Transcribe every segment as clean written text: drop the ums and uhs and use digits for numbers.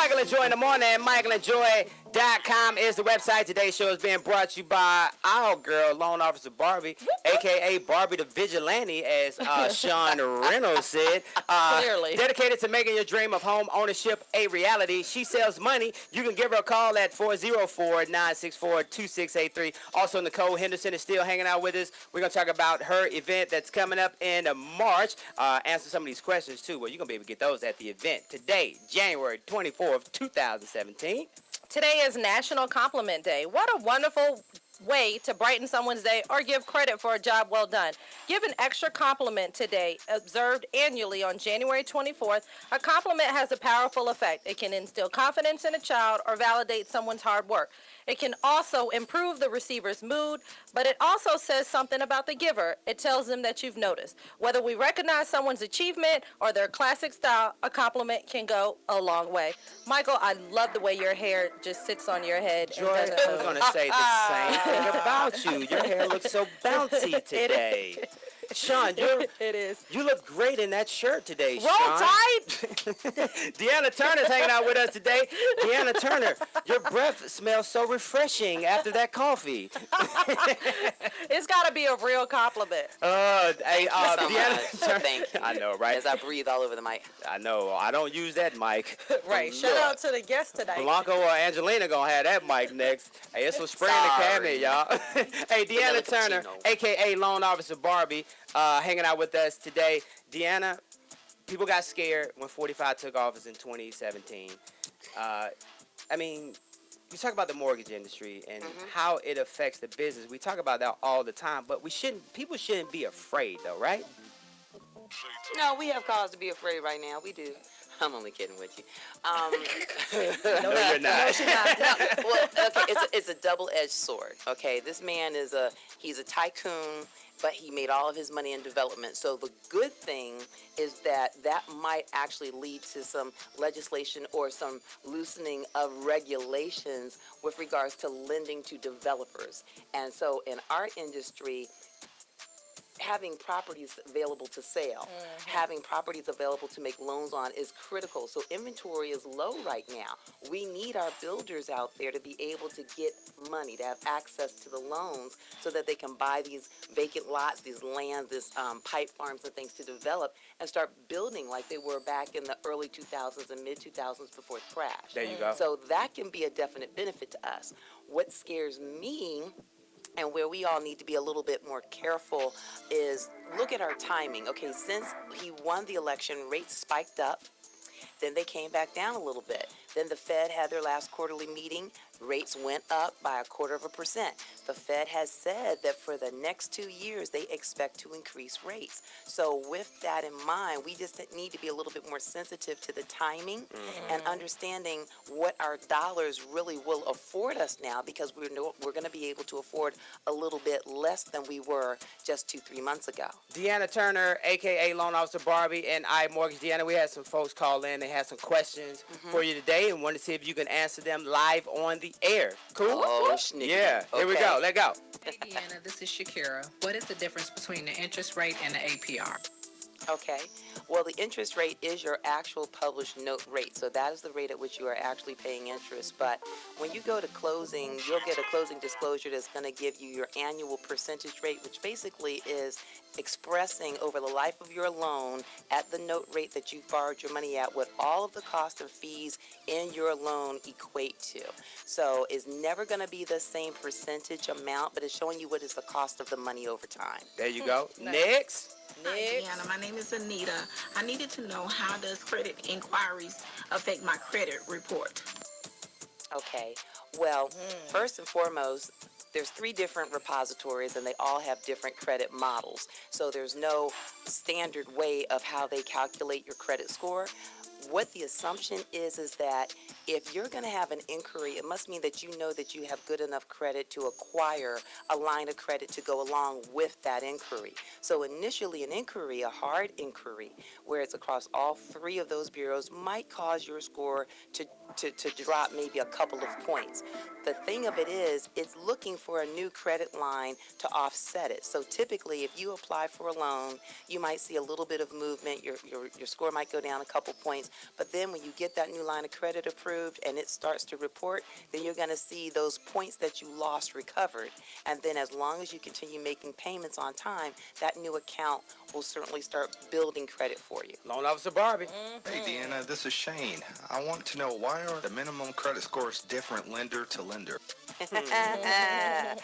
Michael and Joi in the morning. MichaelandJoi.com is the website. Today's show is being brought to you by our girl, Loan Officer Barbie, a.k.a. Barbie the Vigilante, as Sean Reynolds said. Clearly. Dedicated to making your dream of home ownership a reality. She sells money. You can give her a call at 404-964-2683. Also, Nicole Henderson is still hanging out with us. We're going to talk about her event that's coming up in March. Answer some of these questions, too. Well, you're going to be able to get those at the event today, January 24th, 2017. Today is National Compliment Day. What a wonderful way to brighten someone's day or give credit for a job well done. Give an extra compliment today. Observed annually on January 24th, a compliment has a powerful effect. It can instill confidence in a child or validate someone's hard work. It can also improve the receiver's mood, but it also says something about the giver. It tells them that you've noticed. Whether we recognize someone's achievement or their classic style, a compliment can go a long way. Michael, I love the way your hair just sits on your head. Joy, I was going to say the same thing about you. Your hair looks so bouncy today. Sean, you look great in that shirt today, Roll Sean. tight. Deanna Turner's hanging out with us today. Deanna Turner, your breath smells so refreshing after that coffee. It's got to be a real compliment. Deanna Turner. Thank you. I know, right? As I breathe all over the mic. I know. I don't use that mic. Right. Shout out to the guest today. Blanco or Angelina gonna have that mic next. Hey, it's some spray in the cabinet, y'all. Hey, Deanna Turner, a.k.a. Loan Officer Barbie, hanging out with us today. Deanna, people got scared when 45 took office in 2017. I mean, you talk about the mortgage industry and how it affects the business. We talk about that all the time, but people shouldn't be afraid, though, right? No, we have cause to be afraid right now. We do. I'm only kidding with you. No, you're not. Well, okay, it's a double-edged sword. Okay, this man he's a tycoon, but he made all of his money in development. So the good thing is that might actually lead to some legislation or some loosening of regulations with regards to lending to developers. And so in our industry, having properties available to sell, having properties available to make loans on is critical. So inventory is low right now. We need our builders out there to be able to get money, to have access to the loans so that they can buy these vacant lots, these lands, these pipe farms and things to develop and start building like they were back in the early 2000s and mid-2000s before the crash. There you go. So that can be a definite benefit to us. What scares me and where we all need to be a little bit more careful is look at our timing. Okay, since he won the election, rates spiked up. Then they came back down a little bit. Then the Fed had their last quarterly meeting. Rates went up by 0.25%. The Fed has said that for the next 2 years, they expect to increase rates. So with that in mind, we just need to be a little bit more sensitive to the timing and understanding what our dollars really will afford us now, because we're going to be able to afford a little bit less than we were just 2-3 months ago. Deanna Turner, a.k.a. Loan Officer Barbie, and iMortgage. Deanna, we had some folks call in. They had some questions for you today and wanted to see if you can answer them live on the air. Cool? Oh, sneaky. Yeah, here we go. Let's go. Hey, Deanna, this is Shakira. What is the difference between the interest rate and the APR? Okay. Well, the interest rate is your actual published note rate. So that is the rate at which you are actually paying interest. But when you go to closing, you'll get a closing disclosure that's going to give you your annual percentage rate, which basically is expressing over the life of your loan at the note rate that you've borrowed your money at what all of the cost and fees in your loan equate to. So it's never going to be the same percentage amount, but it's showing you what is the cost of the money over time. There you go. Next. Hi, Deanna. My name is Anita. I needed to know, how does credit inquiries affect my credit report? Okay. Well, first and foremost, there's 3 different repositories, and they all have different credit models. So there's no standard way of how they calculate your credit score. What the assumption is that if you're going to have an inquiry, it must mean that you know that you have good enough credit to acquire a line of credit to go along with that inquiry. So initially, an inquiry, a hard inquiry, where it's across all 3 of those bureaus, might cause your score to drop maybe a couple of points. The thing of it is, it's looking for a new credit line to offset it. So typically, if you apply for a loan, you might see a little bit of movement. Your score might go down a couple points. But then when you get that new line of credit approved, approved and it starts to report, then you're going to see those points that you lost recovered. And then as long as you continue making payments on time, that new account will certainly start building credit for you. Loan Officer Barbie. Hey, Deanna, this is Shane. I want to know, why are the minimum credit scores different lender to lender? That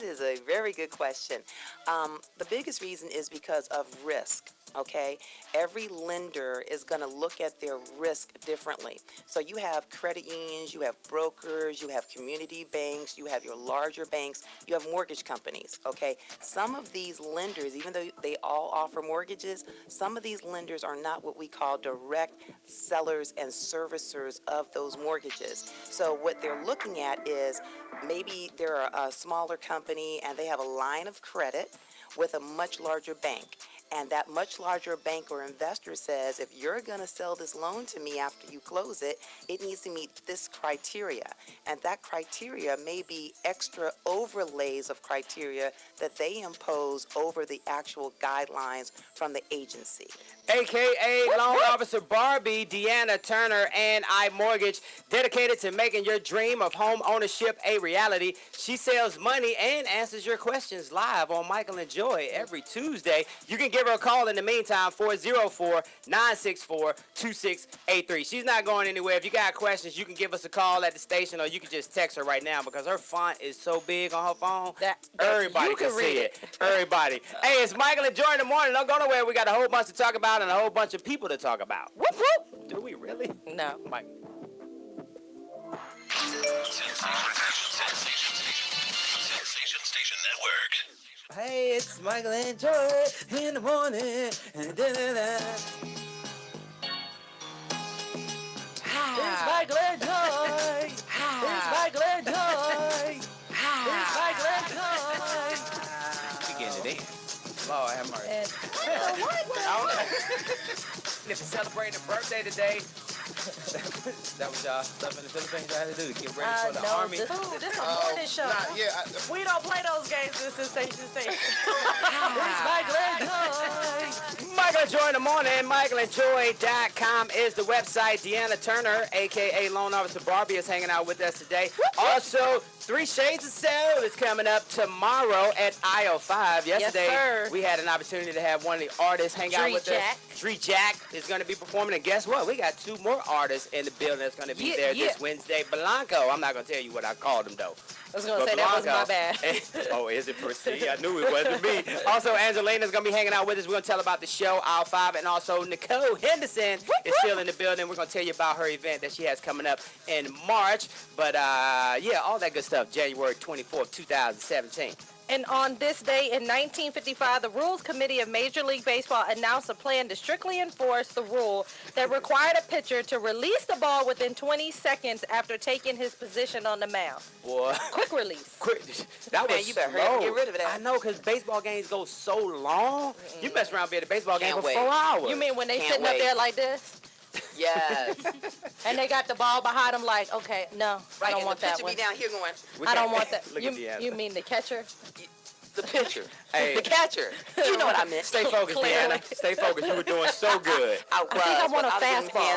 is a very good question. The biggest reason is because of risk. Okay, every lender is going to look at their risk differently. So you have credit unions, you have brokers, you have community banks, you have your larger banks, you have mortgage companies. Okay, some of these lenders, even though they all offer mortgages, some of these lenders are not what we call direct sellers and servicers of those mortgages. So what they're looking at is maybe they're a smaller company and they have a line of credit with a much larger bank. And that much larger bank or investor says, if you're going to sell this loan to me after you close it, it needs to meet this criteria. And that criteria may be extra overlays of criteria that they impose over the actual guidelines from the agency. AKA Loan Officer Barbie, Deanna Turner, and iMortgage, dedicated to making your dream of home ownership a reality. She sells money and answers your questions live on Michael and Joi every Tuesday. You can give her a call in the meantime, 404-964-2683. She's not going anywhere. If you got questions, you can give us a call at the station, or you can just text her right now because her font is so big on her phone that everybody can see it. Everybody. Hey, it's Michael and Joi in the morning. Don't go nowhere. We got a whole bunch to talk about and a whole bunch of people to talk about. Whoop, whoop. Do we really? No. Mike. Sensation Station Network. Hey, it's Michael and Joi in the morning. It's Michael and Joi. It's Michael and Joi. It's Michael and Joi. We getting it in. Lord have mercy. If you're celebrating a birthday today, that was y'all stuff in the Philippines y'all had to do to get ready for the army. This is a morning show. We don't play those games in Sensation Station. It's Michael and Joi. Michael and Joi in the morning. MichaelandJoi.com is the website. Deanna Turner, a.k.a. Loan Officer Barbie, is hanging out with us today. Also, 3 Shades of Soul is coming up tomorrow at IO5. Yesterday, we had an opportunity to have one of the artists hang out with us. Dree Jack is going to be performing, and guess what? We got 2 more artists in the building that's going to be there this Wednesday. Blanco, I'm not going to tell you what I called him, though. I was going to say Blanco, that was my bad. Oh, is it for C? I knew it wasn't me. Also, Angelina is going to be hanging out with us. We're going to tell about the show, Aisle 5, and also Nicole Henderson is still in the building. We're going to tell you about her event that she has coming up in March. But, yeah, all that good stuff, January 24th, 2017. And on this day in 1955, the Rules Committee of Major League Baseball announced a plan to strictly enforce the rule that required a pitcher to release the ball within 20 seconds after taking his position on the mound. Boy. Quick release. Quick. That was you better hurry up and get rid of that. I know, because baseball games go so long. You mess around being at a baseball game for 4 hours. You mean when they sitting up there like this? Yes. And they got the ball behind them like, okay, no, I don't want that one. Be down here going. I don't want that. Look at Deanna. You mean the catcher? The pitcher. Hey. The catcher. You know what I meant. Stay focused, Deanna. Stay focused. You were doing so good. I was. I think I want a was doing fastball.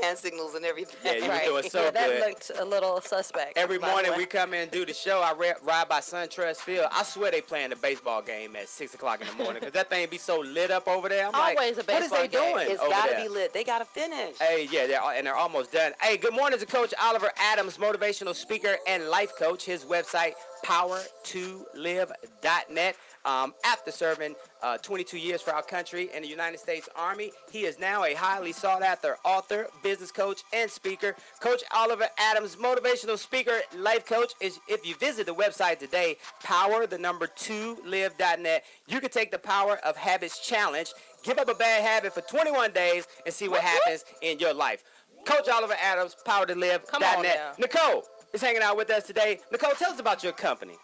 hand signals and everything. Yeah, you were doing so yeah, that good. looked a little suspect. Every morning we come in and do the show. I ride by SunTrust Field. I swear they playing the baseball game at 6 o'clock in the morning because that thing be so lit up over there. I'm Always like, a baseball what is they game. doing It's over got to there? be lit. They got to finish. Hey, yeah, they're almost done. Hey, good morning to Coach Oliver Adams, motivational speaker and life coach. His website, power2live.net. After serving 22 years for our country in the United States Army, he is now a highly sought-after author, business coach, and speaker. Coach Oliver Adams, motivational speaker, life coach. If you visit the website today, power2live.net, you can take the Power of Habits challenge, give up a bad habit for 21 days, and see what happens in your life. Coach Oliver Adams, power2live.net. Nicole is hanging out with us today. Nicole, tell us about your company.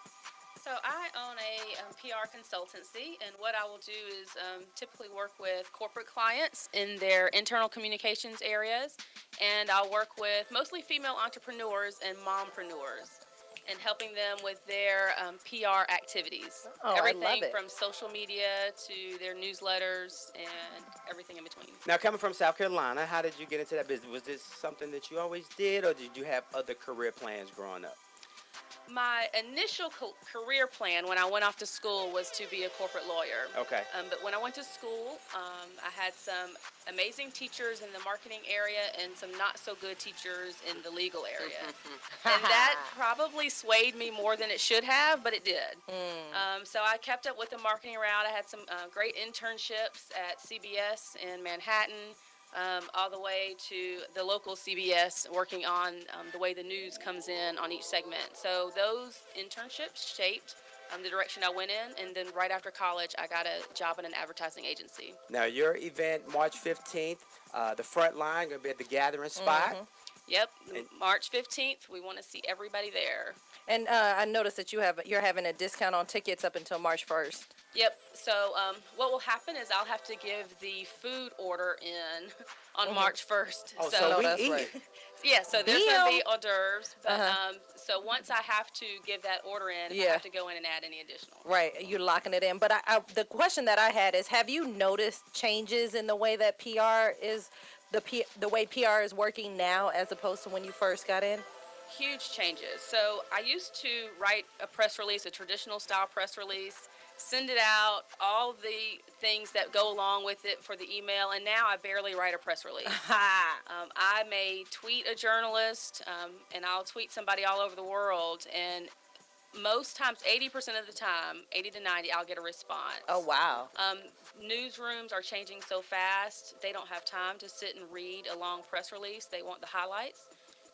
So I own a PR consultancy, and what I will do is typically work with corporate clients in their internal communications areas, and I'll work with mostly female entrepreneurs and mompreneurs. and helping them with their PR activities. Oh, I Everything love it. from social media to their newsletters and everything in between. Now, coming from South Carolina, how did you get into that business? Was this something that you always did, or did you have other career plans growing up? My initial career plan when I went off to school was to be a corporate lawyer. Okay. But when I went to school, I had some amazing teachers in the marketing area and some not so good teachers in the legal area. And that probably swayed me more than it should have, but it did. So I kept up with the marketing route. I had some great internships at CBS in Manhattan. All the way to the local CBS, working on the way the news comes in on each segment. So those internships shaped the direction I went in, and then right after college, I got a job in an advertising agency. Now, your event, March 15th, the front line, going to be at the Gathering Spot. Yep, March 15th, we want to see everybody there. And I noticed that you're having a discount on tickets up until March 1st. Yep, so what will happen is I'll have to give the food order in on March 1st. Oh, so we that's eat. right. Yeah, so there's going to be hors d'oeuvres, but so once I have to give that order in, I have to go in and add any additional. Right, you're locking it in. But the question that I had is, have you noticed changes in the way that PR is, the way PR is working now as opposed to when you first got in? Huge changes. So I used to write a press release, a traditional style press release, send it out, all the things that go along with it for the email, and now I barely write a press release. I may tweet a journalist, and I'll tweet somebody all over the world, and most times, 80% of the time, 80 to 90, I'll get a response. Oh, wow. Newsrooms are changing so fast, they don't have time to sit and read a long press release. They want the highlights.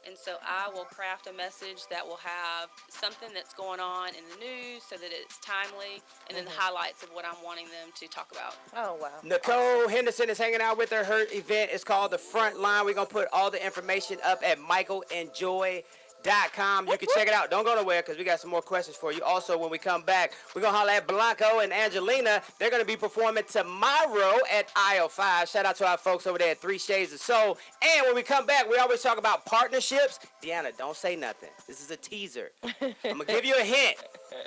And so I will craft a message that will have something that's going on in the news so that it's timely, and then the highlights of what I'm wanting them to talk about. Oh, wow. Nicole Henderson is hanging out with her. Her event is called The Front Line. We're going to put all the information up at McFadden .com. You can check it out. Don't go nowhere because we got some more questions for you. Also, when we come back, we're going to holler at Blanco and Angelina. They're going to be performing tomorrow at aisle 5. Shout out to our folks over there at 3 Shades of Soul. And when we come back, we always talk about partnerships. Deanna, don't say nothing. This is a teaser. I'm going to give you a hint.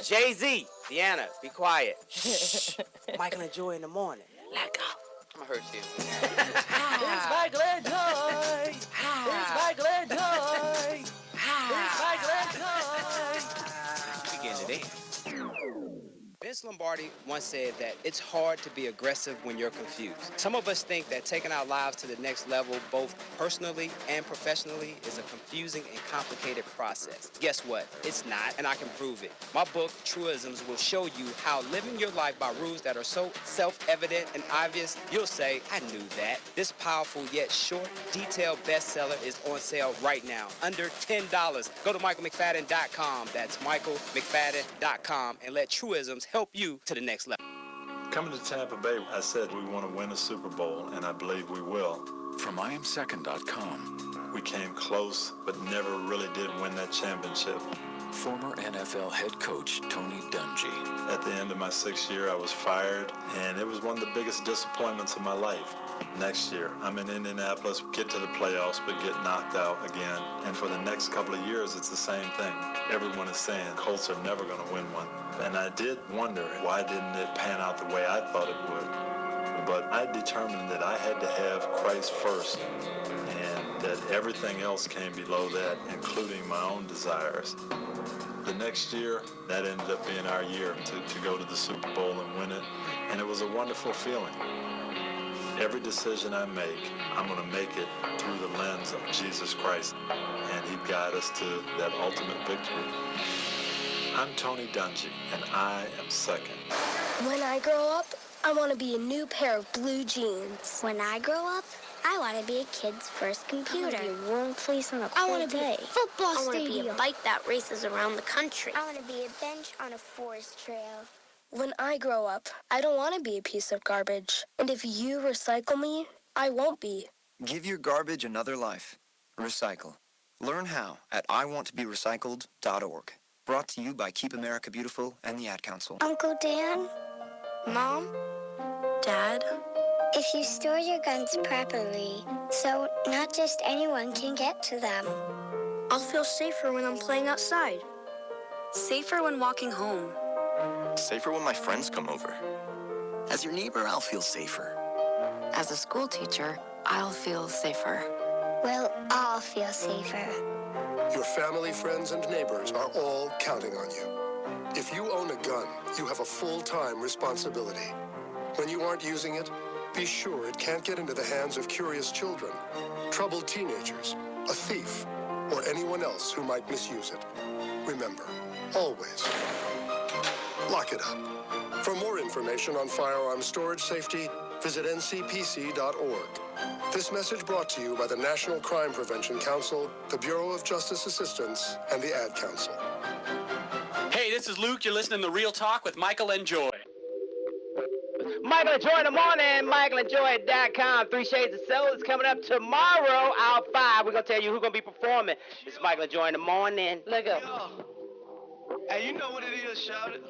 Jay-Z. Deanna, be quiet. Shh. Michael and Joi in the morning. Let go. I'm gonna hurt you. It's Michael and Joi. It's Michael and Joi. It's Michael and Joi. We getting it in. Vince Lombardi once said that it's hard to be aggressive when you're confused. Some of us think that taking our lives to the next level, both personally and professionally, is a confusing and complicated process. Guess what? It's not, and I can prove it. My book, Truisms, will show you how living your life by rules that are so self-evident and obvious, you'll say, I knew that. This powerful yet short, detailed bestseller is on sale right now, under $10. Go to MichaelMcFadden.com. That's MichaelMcFadden.com, and let Truisms help you to the next level. Coming to Tampa Bay, I said we want to win a Super Bowl, and I believe we will. From IamSecond.com. We came close, but never really did win that championship. Former NFL head coach Tony Dungy. At the end of my 6th year, I was fired, and it was one of the biggest disappointments of my life. Next year, I'm in Indianapolis, get to the playoffs, but get knocked out again. And for the next couple of years, it's the same thing. Everyone is saying Colts are never going to win one. And I did wonder, why didn't it pan out the way I thought it would? But I determined that I had to have Christ first, and that everything else came below that, including my own desires. The next year, that ended up being our year to go to the Super Bowl and win it, and it was a wonderful feeling. Every decision I make, I'm going to make it through the lens of Jesus Christ, and He'd guide us to that ultimate victory. I'm Tony Dungy, and I am second. When I grow up, I want to be a new pair of blue jeans. When I grow up, I want to be a kid's first computer. I want to be a warm fleece on a cold day. I want to be a football stadium. I want to be a bike that races around the country. I want to be a bench on a forest trail. When I grow up, I don't want to be a piece of garbage. And if you recycle me, I won't be. Give your garbage another life. Recycle. Learn how at iwanttoberecycled.org. Brought to you by Keep America Beautiful and the Ad Council. Uncle Dan? Mom? Dad? If you store your guns properly, so not just anyone can get to them. I'll feel safer when I'm playing outside. Safer when walking home. Safer when my friends come over. As your neighbor, I'll feel safer. As a school teacher, I'll feel safer. We'll all feel safer. Your family, friends, and neighbors are all counting on you. If you own a gun, you have a full-time responsibility. When you aren't using it, be sure it can't get into the hands of curious children, troubled teenagers, a thief, or anyone else who might misuse it. Remember, always, lock it up. For more information on firearm storage safety, visit ncpc.org. This message brought to you by the National Crime Prevention Council, the Bureau of Justice Assistance, and the Ad Council. Hey, this is Luke. You're listening to Real Talk with Michael and Joi. Michael and Joi in the morning, michaelandjoi.com. 3 Shades of Soul is coming up tomorrow, hour 5. We're going to tell you who's going to be performing. It's Michael and Joi in the morning. Let go. Hey, you know what it is, shout it.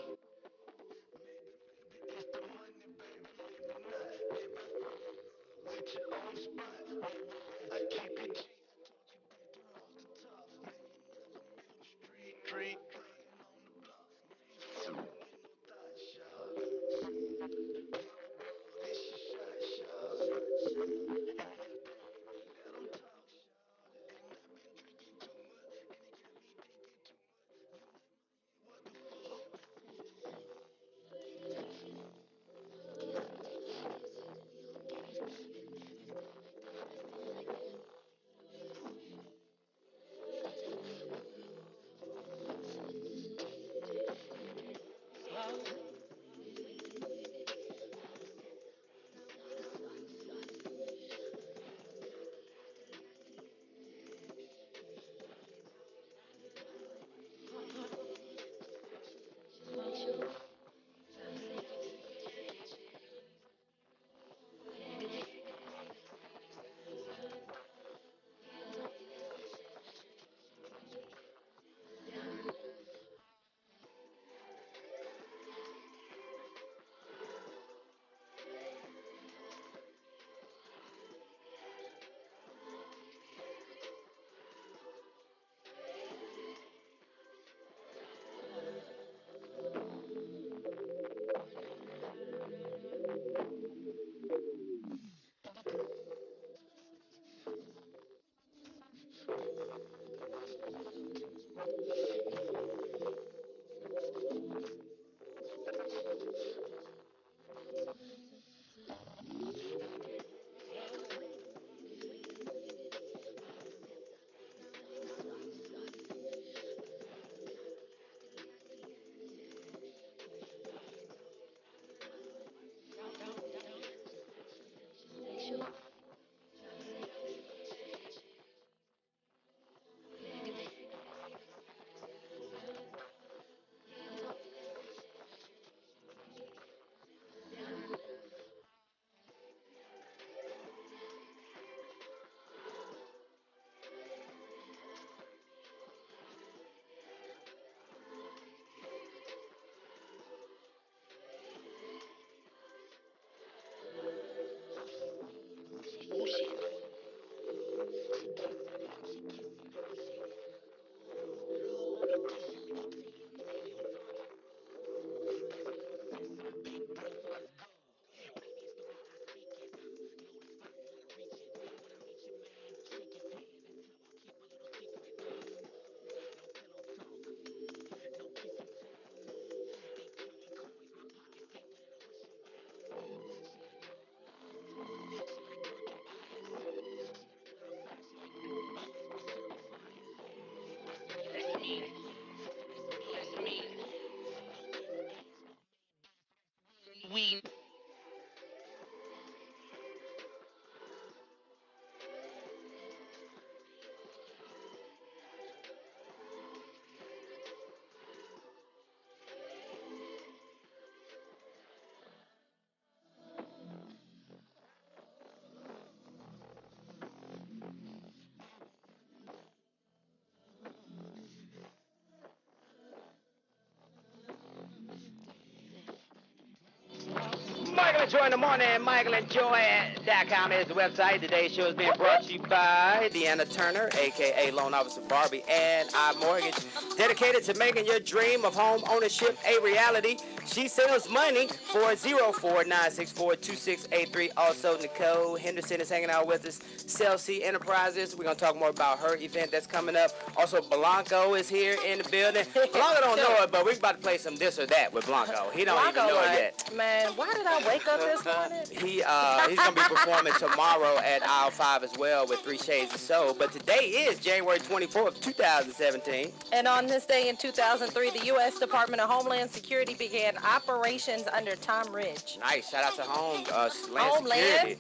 Joy in the morning, MichaelAndJoi.com is the website. Today's show is being brought to you by Deanna Turner, a.k.a. Loan Officer Barbie, and iMortgage, dedicated to making your dream of home ownership a reality. She sells money, 404-964-2683. Also, Nicole Henderson is hanging out with us. Celsi Enterprises. We're going to talk more about her event that's coming up. Also, Blanco is here in the building. Blanco don't know it, but we're about to play some this or that with Blanco. He don't even know it yet. Man, why did I wake up this morning? He's going to be performing tomorrow at Aisle 5 as well with 3 Shades of Soul. But today is January 24th, 2017. And on this day in 2003, the U.S. Department of Homeland Security began operations under Tom Ridge. Nice. Shout out to Homeland Homeland? Security.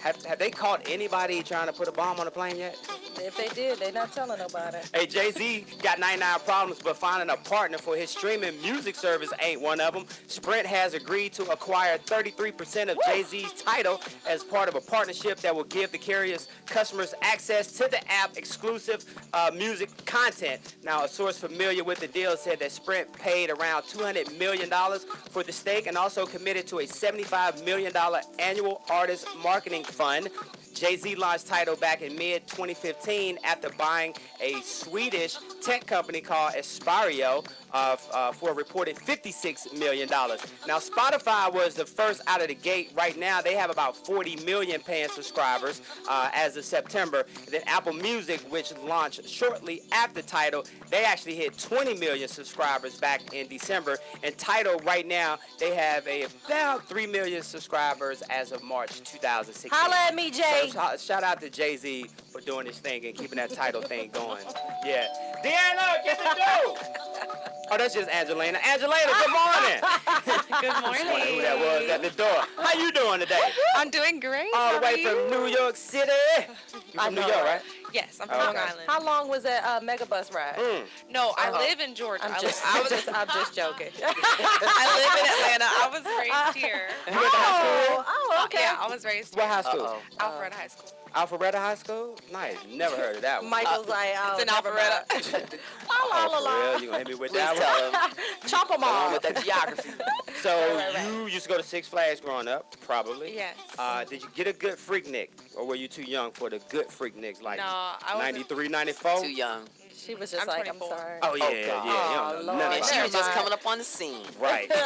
Have they caught anybody trying to put a bomb on a plane yet? If they did, they're not telling nobody. Hey, Jay-Z got 99 problems, but finding a partner for his streaming music service ain't one of them. Sprint has agreed to acquire 33% of Jay-Z's title as part of a partnership that will give the carrier's customers access to the app exclusive music content. Now, a source familiar with the deal said that Sprint paid around $200 million for the stake and also committed to a $75 million annual artist marketing fund. Jay-Z launched Tidal back in mid-2015 after buying a Swedish tech company called Aspirio for a reported $56 million. Now, Spotify was the first out of the gate. Right now, they have about 40 million paying subscribers as of September. And then Apple Music, which launched shortly after Tidal, they actually hit 20 million subscribers back in December. And Tidal, right now, they have about 3 million subscribers as of March 2016. Holla at me, Jay. So, shout out to Jay-Z for doing this thing and keeping that title thing going. Yeah. Deanna, get the dough. Oh, that's just Angelina. Angelina, good morning. Good morning. Who that was at the door. How you doing today? I'm doing great. All the How are way from you? New York City. You from New York, right? Yes, I'm from Long Island. How long was that megabus ride? No, I live in Georgia. I'm just joking. I live in Atlanta. I was raised here. You went to high school? Oh, okay. Yeah, I was raised here. What high school? Alpharetta High School. Alpharetta High School? Nice. Never heard of that one. Michael's like, It's in Alpharetta. Oh, for real? You gonna hit me with that one? Chop them all. With that geography. So you used to go to Six Flags growing up, probably. Yes. Did you get a good Freaknik, or were you too young for the good Freakniks like No, I was 93, 94? Too young. She was just I'm like, 24. I'm sorry. Oh, yeah, Oh, yeah. God. You don't know nothing And about she that. was just coming up on the scene. Right. But Yeah,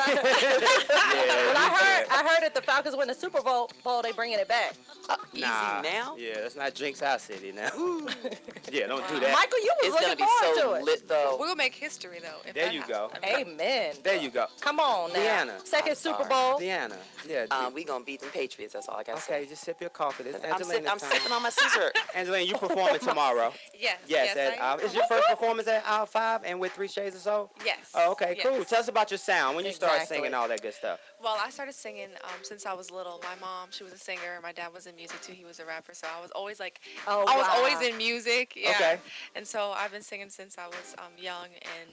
I heard if the Falcons win the Super Bowl, they bringing it back. Easy Nah. now. Yeah, let's not jinx our city now. Yeah, don't do that. Michael, you was It's gonna looking be forward so to it. lit though. We're going to make history, though. If There that you happens. go. Amen. There you go. Come on now. Deanna. Second Super Bowl. Deanna. Yeah. We gonna beat them Patriots. That's all I gotta Okay, say. just sip your coffee. This I'm Angelina's time. sipping on my Caesar. Angelina, you performing tomorrow? Yes. Yes. Yes, I am. Is your first performance at Aisle 5 and with 3 Shades of Soul? Yes. Oh, okay, Yes. cool. Tell us about your sound. When you started Exactly. singing all that good stuff. Well, I started singing since I was little. My mom, she was a singer. My dad was in music too. He was a rapper. So I was always like, I was always in music. Yeah. Okay. And so I've been singing since I was young, and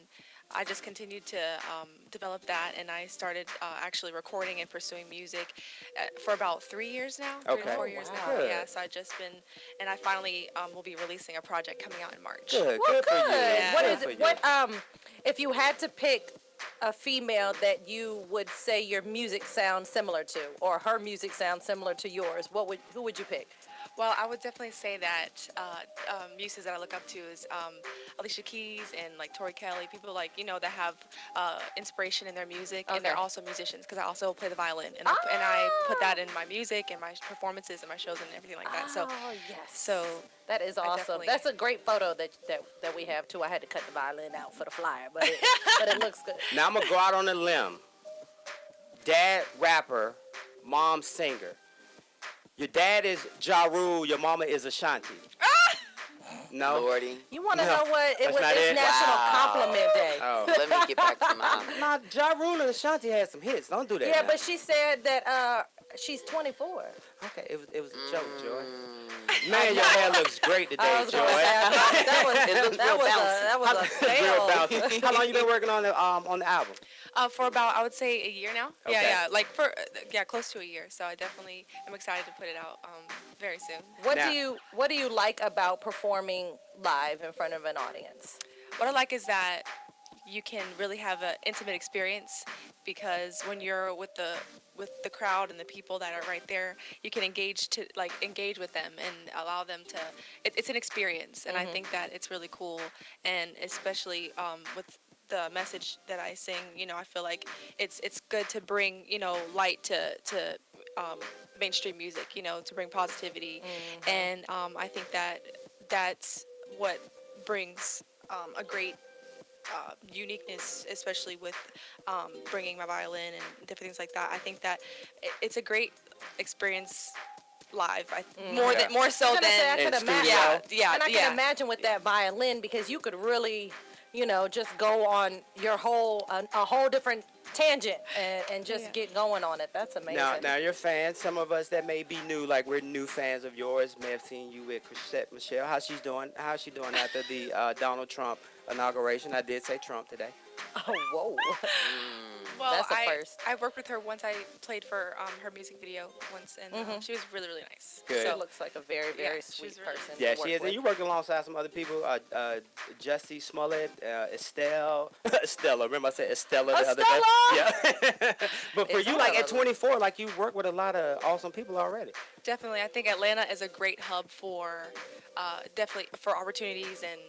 I just continued to develop that, and I started actually recording and pursuing music for about 3 years now, 3 to 4 years now. Good. Yeah, so I just been, and I finally will be releasing a project coming out in March. Good. Well, Good for you. good. What Good is for it? you. What if you had to pick a female that you would say your music sounds similar to, or her music sounds similar to yours? Who would you pick? Well, I would definitely say that muses that I look up to is Alicia Keys and like Tori Kelly, people like, that have inspiration in their music, and they're also musicians because I also play the violin, and I put that in my music and my performances and my shows and everything like that. So, yes. So that is awesome. definitely- That's a great photo that we have too. I had to cut the violin out for the flyer, but it looks good. Now I'm gonna go out on a limb. Dad rapper, mom singer. Your dad is Ja Rule, your mama is Ashanti. No. Lordy. You want to know what? That's It's not it? National Wow. Compliment Day. Oh. Let me get back to my. Nah, Ja Rule and Ashanti had some hits. Don't do that. Yeah, now. but she said that she's 24. Okay, it was a joke, Joy. Man, your hair looks great today, I was Joy. gonna say, I thought that was a Real fail. bouncy. How long you been working on the album? For about, I would say, a year now. Okay. Yeah, close to a year. So I definitely am excited to put it out very soon. What do you like about performing live in front of an audience? What I like is that you can really have an intimate experience, because when you're with with the crowd and the people that are right there, you can engage with them and allow them to. It's an experience, and I think that it's really cool, and especially with the message that I sing, I feel like it's good to bring light to mainstream music, to bring positivity, and I think that that's what brings a great uniqueness, especially with bringing my violin and different things like that. I think that it's a great experience live. More so than I can imagine. yeah, And I can imagine with that violin, because you could really, just go on your whole a whole different tangent and just get going on it. That's amazing. Now your fans, some of us that may be new, like we're new fans of yours, may have seen you with Chrisette Michelle. How's she doing after the Donald Trump inauguration? I did say Trump today. Oh, whoa. Well, that's a first. I worked with her once. I played for her music video once, and she was really, really nice. Good. So looks like a very, very sweet person. Yeah, to she work is. with. And you working alongside some other people, Jesse Smollett, Estelle. Estella. Remember I said Estella the other day? Yeah. But for you, like at 24, like you work with a lot of awesome people already. Definitely. I think Atlanta is a great hub for definitely for opportunities and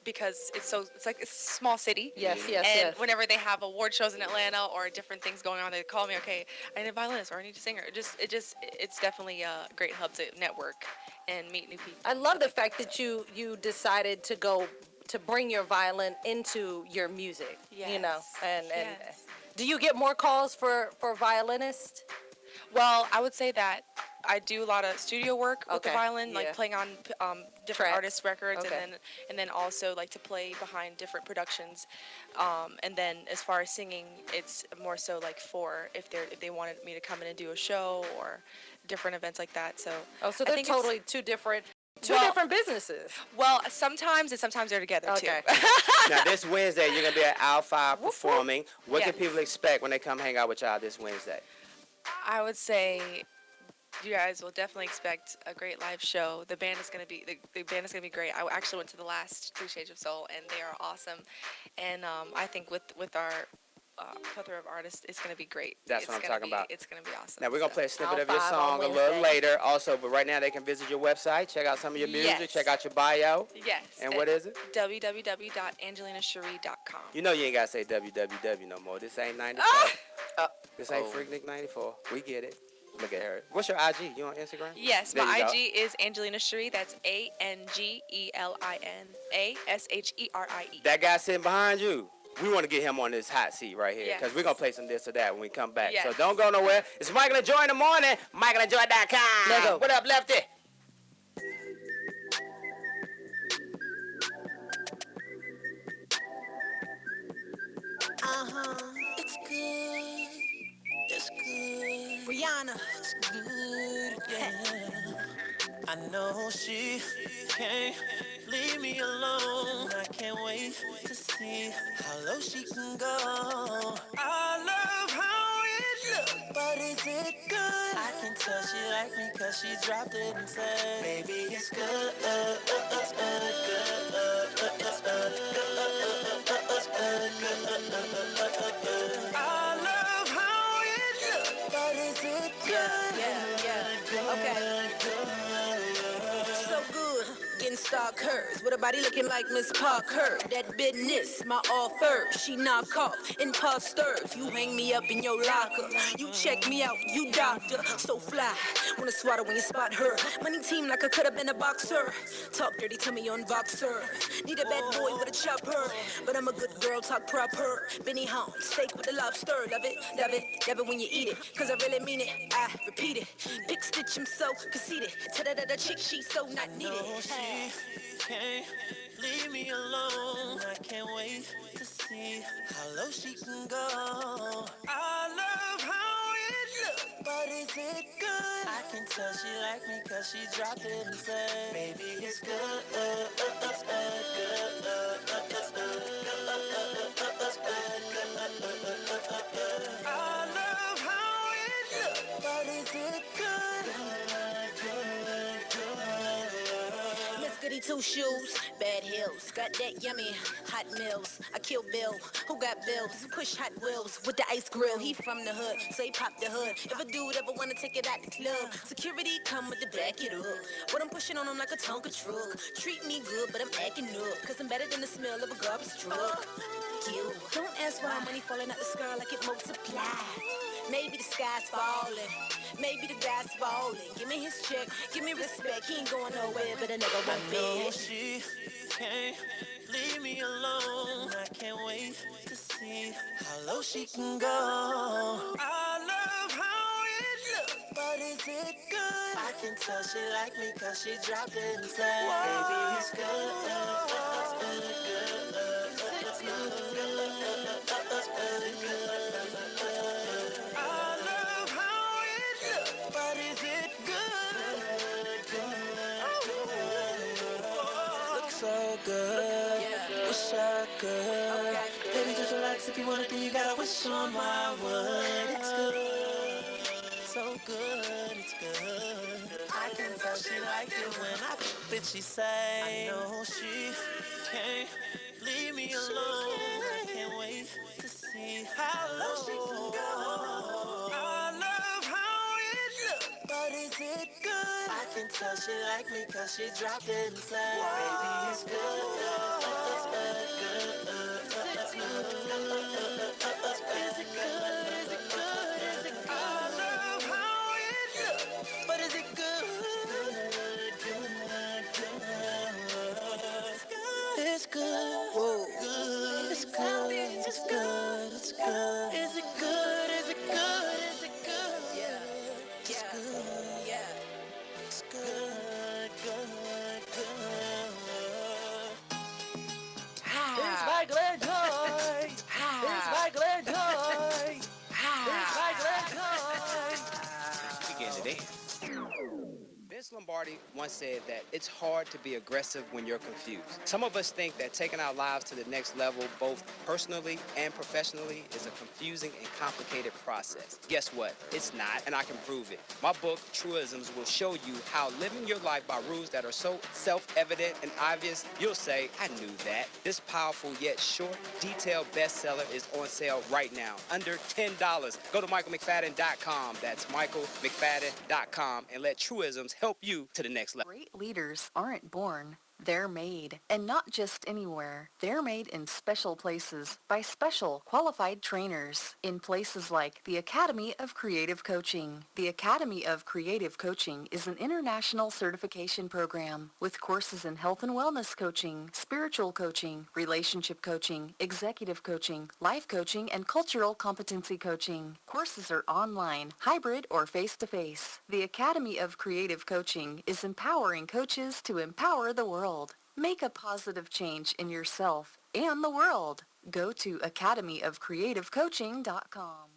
because it's like a small city. Yes. And whenever they have award shows in Atlanta or different things going on, they call me. Okay, I need a violinist or I need a singer. It's definitely a great hub to network and meet new people. I love the fact that you decided to bring your violin into your music. And do you get more calls for violinists? Well, I would say that I do a lot of studio work with the violin, like playing on different artists' records, and then also like to play behind different productions. And then as far as singing, it's more so like for if they wanted me to come in and do a show or different events like that. So they're totally two different businesses. Well, sometimes they're together too. Now this Wednesday you're gonna be at Al 5 performing. What can people expect when they come hang out with y'all this Wednesday? I would say you guys will definitely expect a great live show. The band is going to be great. I actually went to the last 3 Shades of Soul, and they are awesome. And I think with our plethora of artists, it's going to be great. That's what I'm talking about. It's going to be awesome. Now we're gonna play a snippet of your song a little later, also. But right now they can visit your website, check out some of your music, check out your bio. Yes. And what is it? www.angelinasherie.com. You know you ain't gotta say www no more. This ain't 94. This ain't Freaknik 94. We get it. Look at her. What's your IG? You on Instagram? Yes, my IG is Angelina Sherie. That's ANGELINASHERIE. That guy sitting behind you. We want to get him on this hot seat right here because we're going to play some this or that when we come back. So don't go nowhere. It's Michael and Joi in the morning. MichaelandJoi.com. Let's go. What up, Lefty? It's good. It's good. Rihanna. It's good. Yeah. I know she can't leave me alone. I can't wait to see how low she can go. I love how it looks, but is it good? I can tell she like me cause she dropped it and said, baby, it's good. It's good. It's good. I love how it looks, but is it good? Yeah. Okay. So good, getting star curves with a body looking like Miss Parker. That business, my offer, she knock off imposters. You hang me up in your locker, you check me out, you doctor. So fly, wanna swallow when you spot her. Money team like I could have been a boxer. Talk dirty to me on Voxer. Need a bad boy with a chopper, but I'm a good girl, talk proper. Benny Home, steak with the lobster. Love it when you eat it. Cause I really mean it, I repeat it. Pick stitch, I'm so conceited. Tell that other chick she's so not needed. She can't leave me alone. I can't wait to see how low she can go. I love how it looks, but is it good? I can tell she like me cause she dropped it and said, baby, it's good. It's good. It's good. I love how it looks, but is it good? Miss Good goody two shoes, bad heels. Got that yummy hot meals. I kill Bill, who got bills? Push Hot Wheels with the ice grill. He from the hood, so he pop the hood. If a dude ever wanna take it out the club, security come with the back it up. What I'm pushing on him like a Tonka truck. Treat me good, but I'm acting up, cause I'm better than the smell of a garbage truck. You don't ask why money falling out the sky like it multiply. Maybe the sky's falling, maybe the guy's falling. Give me his check, give me respect. He ain't going nowhere, but I never want me. She can't leave me alone. I can't wait to see how low she can go. I love how it looks, but is it good? I can tell she like me cause she dropped it and said, baby, it's good. It's good, good. It's good, I love how it looks, but is it good? Looks so good. Wish I could. Baby, just relax if you wanna be. You gotta wish on my wood. It's good. So good, it's good. I can tell she like it when I bitch she say, I know she can't leave me alone. I can't wait to see how low she can go. I love how it looks, but is it good? I can tell she like me cause she dropped it and said, baby, it's good. It's good, good. It's good. Is it good? Is it good? Is it good? I love how it looks, but is it good? It's good. Whoa. Good. It's good. It's good. It's good. Is it good? Is it good? Is it good? Yeah. It's good. Yeah. It's good. Good. Good. It's Michael and Joi. It's Michael and Joi. It's Michael and Joi. Begin today. Vince Lombardi once said that it's hard to be aggressive when you're confused. Some of us think that taking our lives to the next level, both personally and professionally, is a confusing and complicated process. Guess what? It's not, and I can prove it. My book, Truisms, will show you how living your life by rules that are so self-evident and obvious, you'll say, I knew that. This powerful yet short, detailed bestseller is on sale right now, under $10. Go to michaelmcfadden.com. That's michaelmcfadden.com, and let Truisms help you to the next level. Great leaders aren't born. They're made, and not just anywhere. They're made in special places by special qualified trainers in places like the Academy of Creative Coaching. The Academy of Creative Coaching is an international certification program with courses in health and wellness coaching, spiritual coaching, relationship coaching, executive coaching, life coaching, and cultural competency coaching. Courses are online, hybrid, or face-to-face. The Academy of Creative Coaching is empowering coaches to empower the world. Make a positive change in yourself and the world. Go to academyofcreativecoaching.com.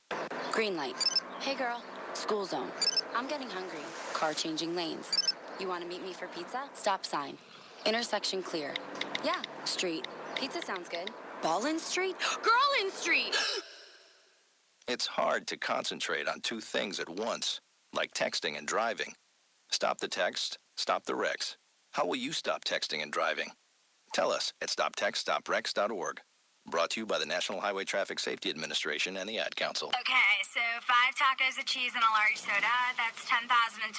Green light. Hey girl, school zone. I'm getting hungry. Car changing lanes. You want to meet me for pizza? Stop sign. Intersection clear. Yeah, street. Pizza sounds good. Ballin Street? Girlin Street! It's hard to concentrate on two things at once, like texting and driving. Stop the text, stop the wrecks. How will you stop texting and driving? Tell us at stoptextstopwrecks.org. Brought to you by the National Highway Traffic Safety Administration and the Ad Council. Okay, so 5 tacos of cheese and a large soda. That's $10,012.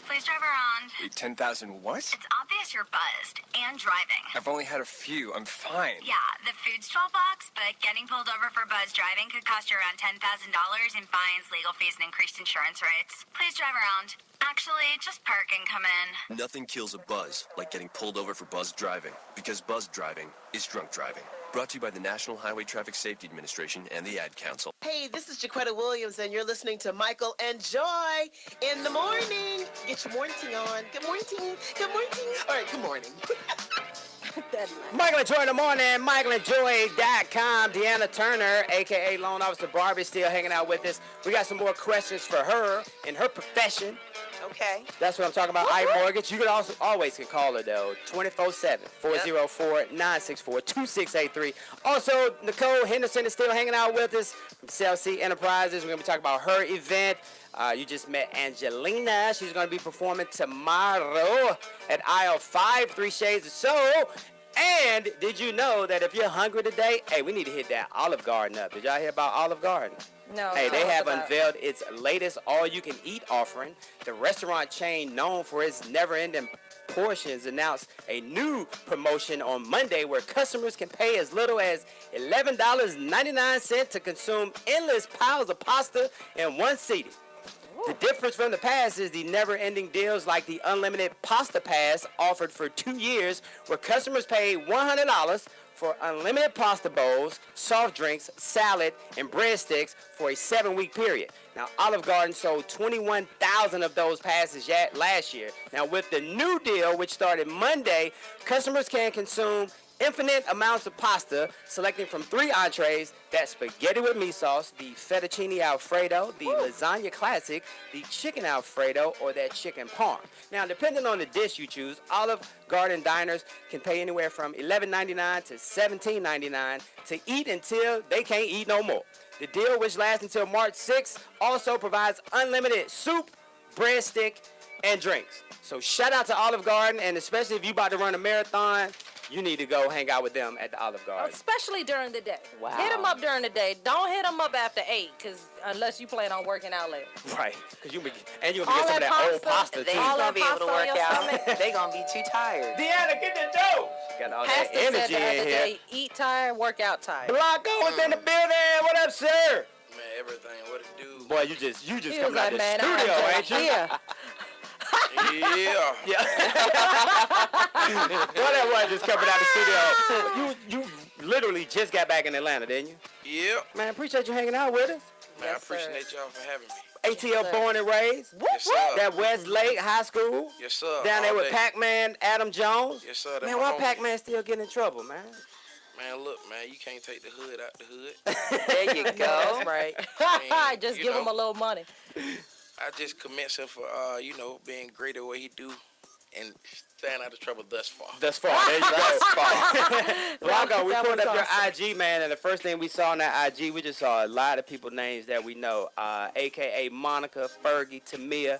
Please drive around. Wait, 10,000 what? It's obvious you're buzzed and driving. I've only had a few. I'm fine. Yeah, the food's $12, but getting pulled over for buzz driving could cost you around $10,000 in fines, legal fees, and increased insurance rates. Please drive around. Actually, just park and come in. Nothing kills a buzz like getting pulled over for buzz driving, because buzz driving is drunk driving. Brought to you by the National Highway Traffic Safety Administration and the Ad Council. Hey, this is Jaquetta Williams, and you're listening to Michael and Joi in the morning. Get your morning tea on. Good morning. Good morning. All right, good morning. Michael and Joi in the morning, michaelandjoi.com. Deanna Turner, a.k.a. Loan Officer Barbie, still hanging out with us. We got some more questions for her in her profession. Okay. That's what I'm talking about. iMortgage. You can also always can call her though. 24/7. 404-964-2683. Also, Nicole Henderson is still hanging out with us from CLC Enterprises. We're gonna be talking about her event. You just met Angelina. She's gonna be performing tomorrow at aisle 5, 3 Shades of Soul. And did you know that if you're hungry today, hey, we need to hit that Olive Garden up. Did y'all hear about Olive Garden? No. Hey, they tell us have about it. unveiled its latest all-you-can-eat offering. The restaurant chain, known for its never-ending portions, announced a new promotion on Monday where customers can pay as little as $11.99 to consume endless piles of pasta in one sitting. The difference from the past is the never-ending deals like the unlimited pasta pass offered for 2 years, where customers pay $100 for unlimited pasta bowls, soft drinks, salad, and breadsticks for a 7-week period. Now, Olive Garden sold 21,000 of those passes last year. Now, with the new deal, which started Monday, customers can consume infinite amounts of pasta, selecting from 3 entrees: that spaghetti with meat sauce, the fettuccine alfredo, the lasagna classic, the chicken alfredo, or that chicken parm. Now, depending on the dish you choose, Olive Garden diners can pay anywhere from $11.99 to $17.99 to eat until they can't eat no more. The deal, which lasts until March 6th, also provides unlimited soup, breadstick, and drinks. So shout out to Olive Garden, and especially if you about to run a marathon, you need to go hang out with them at the Olive Garden. Especially during the day. Wow. Hit them up during the day. Don't hit them up after 8, because unless you plan on working out later. Right, because you'll be getting some All of that that old pasta They too. ain't All gonna that be able to pasta on work your out. stomach. They gonna be too tired. Deanna, get the dough. Got all that Pastor said energy the in other here. day, eat tired, work out tired. Blanco is in the building. What up, sir? Man, everything, what it do? Boy, you just He was coming out like, the man, studio, ain't you? Yeah. Yeah. Yeah. Boy, that was just coming out the studio. You literally just got back in Atlanta, didn't you? Yeah. Man, appreciate you hanging out with us. Man, I appreciate y'all for having me. ATL born and raised. Yes, sir. That Westlake High School. Yes, sir. Down there All with day. Pac-Man, Adam Jones. Yes, sir. That's Man, my why homie. Pac-Man still getting in trouble, man? Man, look, man, you can't take the hood out the hood. There you go. That's right. And, Just you give know, him a little money. I just commend him for, being great at what he do and staying out of trouble thus far. Thus far, there you go. Blanco, we That pulled was up your awesome. IG, man, and the first thing we saw on that IG, we just saw a lot of people names that we know, a.k.a. Monica, Fergie, Tamia,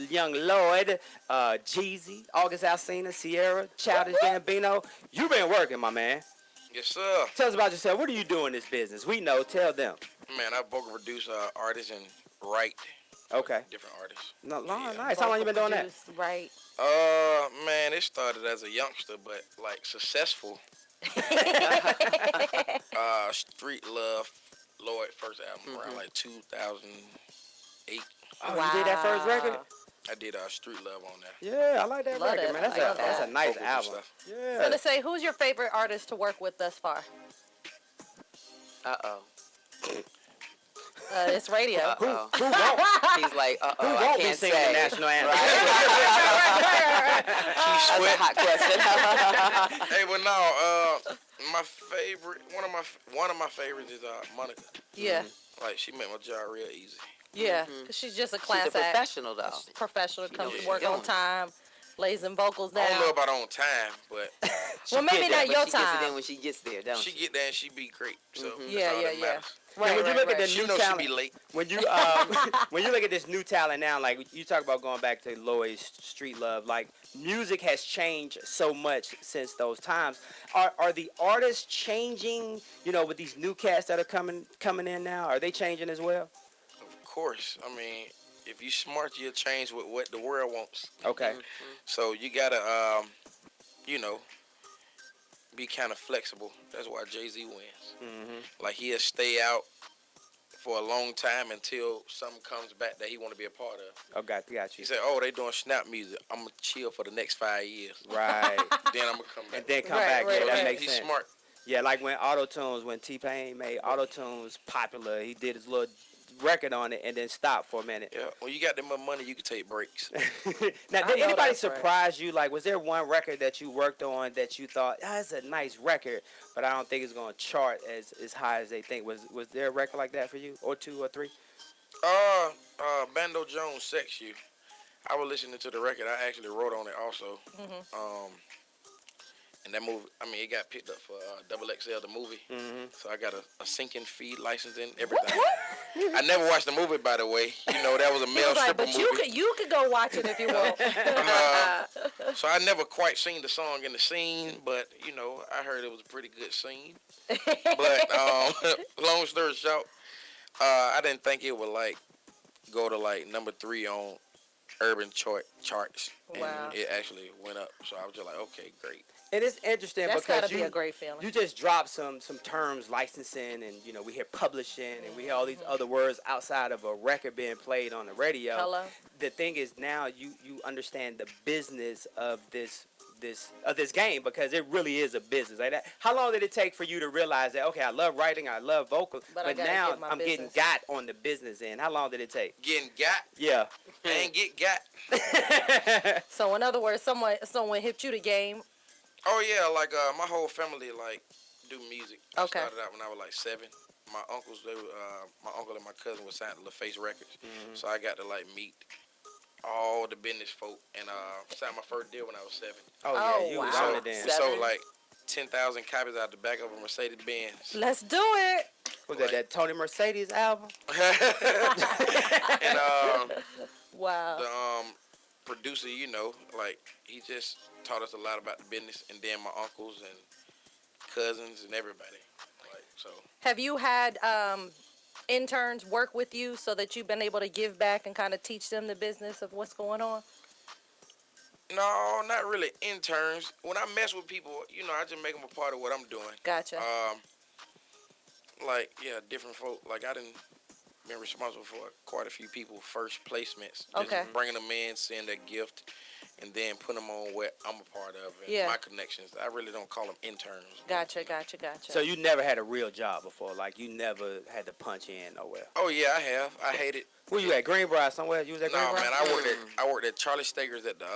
Young Lloyd, Jeezy, August Alsina, Sierra, Childish Gambino. You been working, my man. Yes, sir. Tell us about yourself. What do you do in this business? We know. Tell them. Man, I vocal produce artists and write Okay. different artists. No, nice. How long you been doing that? Right. Man, it started as a youngster, but like successful. Street Love, Lloyd first album around like 2008. Oh, you did that first record? I did Street Love on there. Yeah, I like that Love record, it. man. I That's like a that. nice Vocals and album. stuff. I'm Yeah. going to say, who's your favorite artist to work with thus far? Uh-oh. It's radio. Uh-oh. Who won't? He's like, Who uh-oh, I won't be can't singing say. the national anthem? That's a hot question. Hey, well, no, my favorite, one of my favorites is Monica. Yeah. Like she made my job real easy. Yeah. 'Cause she's just a class She's a act. professional, though. She's professional. She Comes knows to what work she's on doing. time. Lays them vocals I don't know down. about on time, but Well, maybe Get not there, your but she gets it time. in when she gets there, don't she she? get there and she be great. So that's Yeah, all yeah, that yeah. matters. Yeah, when you look at the She new know she talent, be late. when you when you look at this new talent now, like you talk about going back to Lloyd's Street Love, like music has changed so much since those times. Are the artists changing? You know, with these new cats that are coming in now, are they changing as well? Of course. I mean, if you smart, you'll change with what the world wants. Okay. So you gotta, be kind of flexible. That's why Jay-Z wins. Mm-hmm. Like he'll stay out for a long time until something comes back that he want to be a part of. Oh, got He you. said, "Oh, they doing snap music. I'm gonna chill for the next 5 years. Right. Then I'm gonna come back." And then come Right, back. right, Yeah, that right. makes He's sense. smart. Yeah, like when T-Pain made Auto-Tunes popular, he did his little record on it and then stopped for a minute. Yeah. When you got that much money, you can take breaks. Now, I did know anybody that's right. surprise you? Like, was there one record that you worked on that you thought, it's a nice record, but I don't think it's going to chart as high as they think? Was there a record like that for you? Or two or three? Bando Jones, Sex You. I was listening to the record. I actually wrote on it also. And that movie, I mean, it got picked up for Double XL, the movie. So I got a sinking feed license and everything. I never watched the movie, by the way. You know, that was a male stripper but movie. you could go watch it if you want. So I never quite seen the song in the scene, but, you know, I heard it was a pretty good scene. But long story short, I didn't think it would, like, go to, like, number 3 on urban charts. And it actually went up. So I was just like, okay, great. It is interesting That's because gotta be a great feeling. You just dropped some terms, licensing, and you know we hear publishing, and we hear all these other words outside of a record being played on the radio. Hello. The thing is now you understand the business of this game because it really is a business. Like that. How long did it take for you to realize that? Okay, I love writing, I love vocals, but now I'm getting got on the business end. How long did it take? Getting got? Yeah. I ain't get got. So in other words, someone hit you the game. Oh yeah, like my whole family like do music. Okay. I started out when I was like 7. My uncles, my uncle and my cousin was signed to LaFace Records, so I got to like meet all the business folk and signed my first deal when I was 7. Oh yeah, you was on it then. We sold like 10,000 copies out the back of a Mercedes Benz. Let's do it. Was that Tony Mercedes album? And wow. The producer, you know, like he just taught us a lot about the business, and then my uncles and cousins and everybody. Like so. Have you had interns work with you so that you've been able to give back and kind of teach them the business of what's going on? No, not really interns. When I mess with people, you know, I just make them a part of what I'm doing. Gotcha. Like, yeah, different folk. Like, I done been responsible for quite a few people first placements. Okay. Just bringing them in, seeing their gift, and then putting them on what I'm a part of and my connections. I really don't call them interns. Gotcha. So you never had a real job before? Like, you never had to punch in nowhere? Oh, yeah, I have. I hate it. Where you at? Greenbrier somewhere? You was at Greenbrier? No, man, I worked at Charlie Stakers at the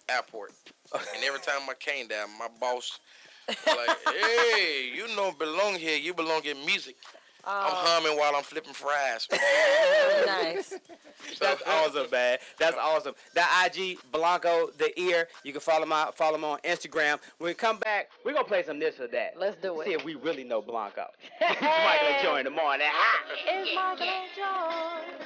airport. And every time I came down, my boss was like, hey, you don't belong here. You belong in music. I'm humming while I'm flipping fries. Nice. That's awesome, man. That's awesome. That IG, Blanco, the ear. You can follow him on Instagram. When we come back, we're going to play some this or that. Let's do it. See if we really know Blanco. It's Michael and Joi in the morning. It's Michael and Joi.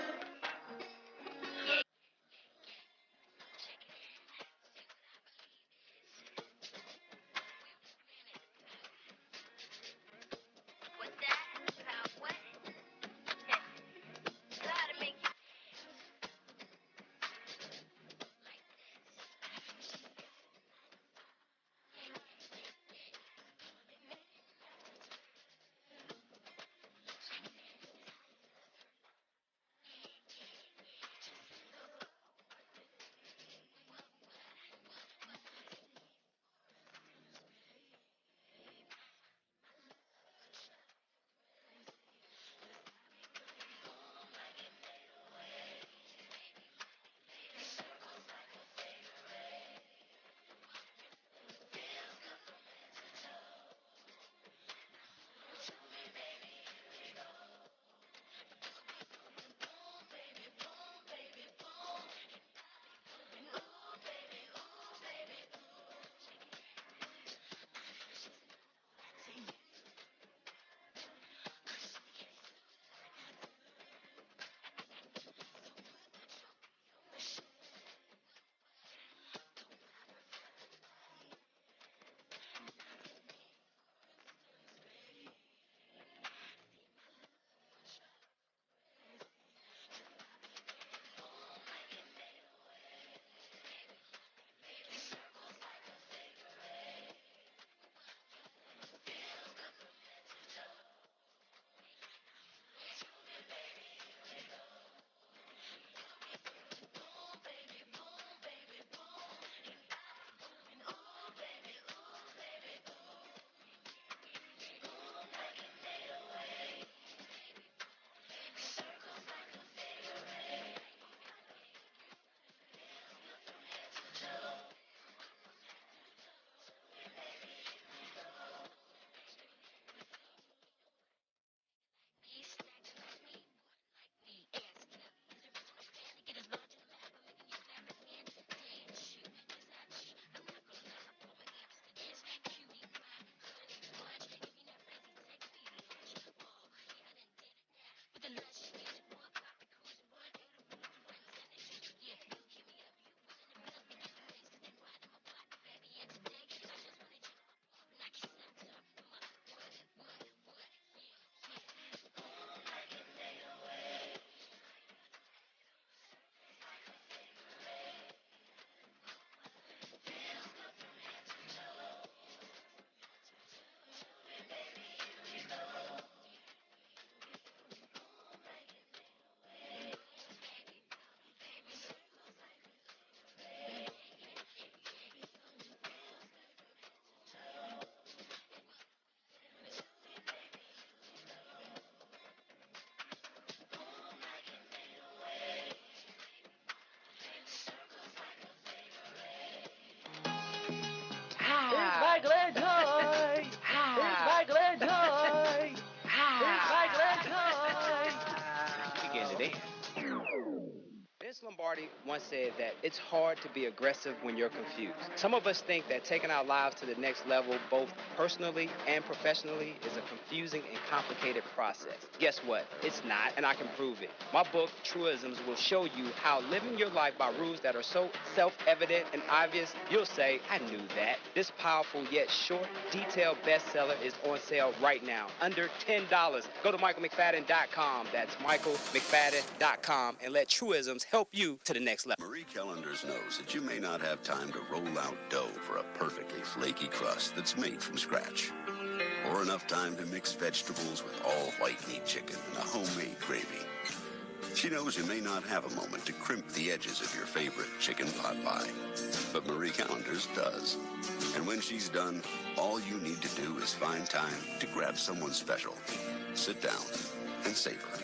Lombardi once said that it's hard to be aggressive when you're confused. Some of us think that taking our lives to the next level, both personally and professionally, is a confusing and complicated process. Guess what? It's not, and I can prove it. My book, Truisms, will show you how living your life by rules that are so self-evident and obvious, you'll say, I knew that. This powerful yet short, detailed bestseller is on sale right now, under $10. Go to MichaelMcFadden.com. That's MichaelMcFadden.com, and let Truisms help you to the next level. Marie Callender's knows that you may not have time to roll out dough for a perfectly flaky crust that's made from scratch, or enough time to mix vegetables with all white meat chicken and a homemade gravy. She knows you may not have a moment to crimp the edges of your favorite chicken pot pie, but Marie Callender's does. And when she's done, all you need to do is find time to grab someone special, sit down, and savor.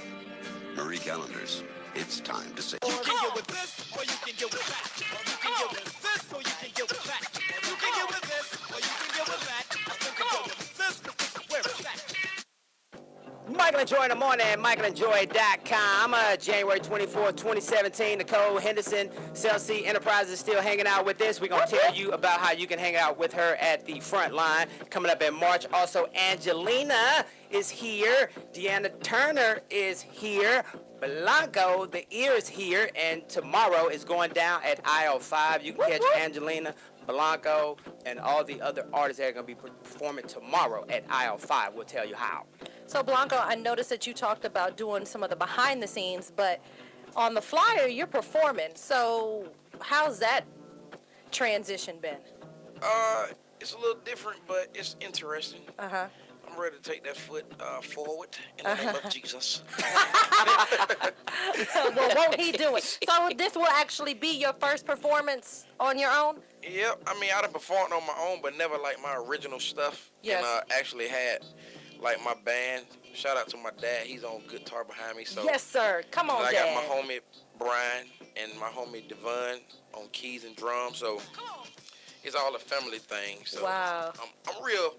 Marie Callender's, it's time to savor. You can get with this, or you can get with that. Or you can get with this, or you can get with that. You can get with this, or you can get with that. I think you can get with this, because this is where it's at. Michael and Joi in the morning, MichaelAndJoi.com. January 24th, 2017. Nicole Henderson, Cell C Enterprises, is still hanging out with us. We're going to tell you about how you can hang out with her at the front line coming up in March. Also, Angelina is here. Deanna Turner is here. Blanco, the ear is here. And tomorrow is going down at aisle 5. You can catch Angelina, Blanco, and all the other artists that are going to be performing tomorrow at aisle 5. We'll tell you how. So, Blanco, I noticed that you talked about doing some of the behind the scenes, but on the flyer, you're performing. So, how's that transition been? It's a little different, but it's interesting. Uh-huh. I'm ready to take that foot forward in the name of Jesus. Well, won't he do it? So this will actually be your first performance on your own? Yep. I mean, I done performed on my own, but never like my original stuff. Yes. And actually had like my band. Shout out to my dad. He's on guitar behind me. So yes, sir. Come on, I Dad. got my homie Brian and my homie Devon on keys and drums. So it's all a family thing. So wow. I'm real.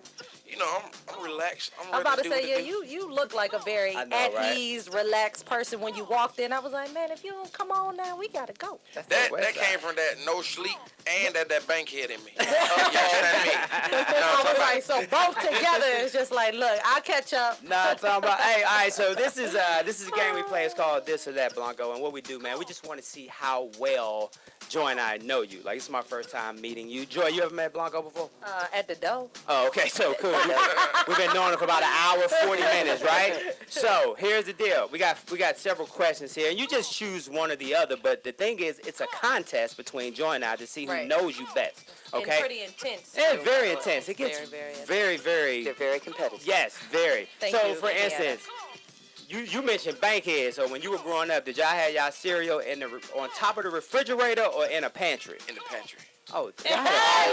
You know, I'm relaxed. I'm about to say, yeah, you look like a very at right? ease, relaxed person when you walked in. I was like, man, if you don't come on now, we gotta go. That came from that no sleep and that bankhead in me. You understand me? I was like, so both together is just like, look, I'll catch up. Nah, I'm talking about, hey, all right, so this is a game we play. It's called This or That, Blanco. And what we do, man, we just want to see how well Joi and I know you. Like, this is my first time meeting you. Joi, you ever met Blanco before? At the door. Oh, okay, so cool. We've been knowing him for about an hour, 40 minutes, right? So here's the deal. We got several questions here, and you just choose one or the other. But the thing is, it's a contest between Joi and I to see who knows you best. Okay. And pretty intense. Yeah, very intense. It gets very very. They're very competitive. Yes, very. Thank so you, for instance. You mentioned Bankhead, so when you were growing up, did y'all have y'all cereal on top of the refrigerator or in a pantry? In the pantry. Oh,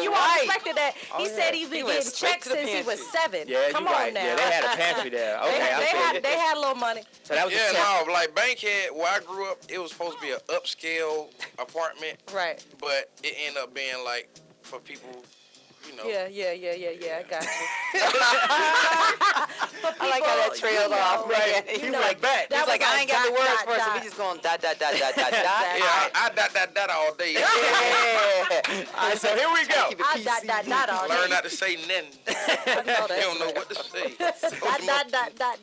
you all expected that. He said he's been getting checks since he was 7. Yeah, Come you on right. now. Yeah, they had a pantry there. Okay, they had a little money. So that was no, like Bankhead, where I grew up, it was supposed to be an upscale apartment. Right. But it ended up being like for people, you know. Yeah. I got you. I like how that trailed off. Right. He was like that. He's like, I ain't got the words for it, so we just going dot. Yeah, I dot all day. Yeah. All right, so here we go. I dot all day. Learn not to say nothing. You don't know what to say.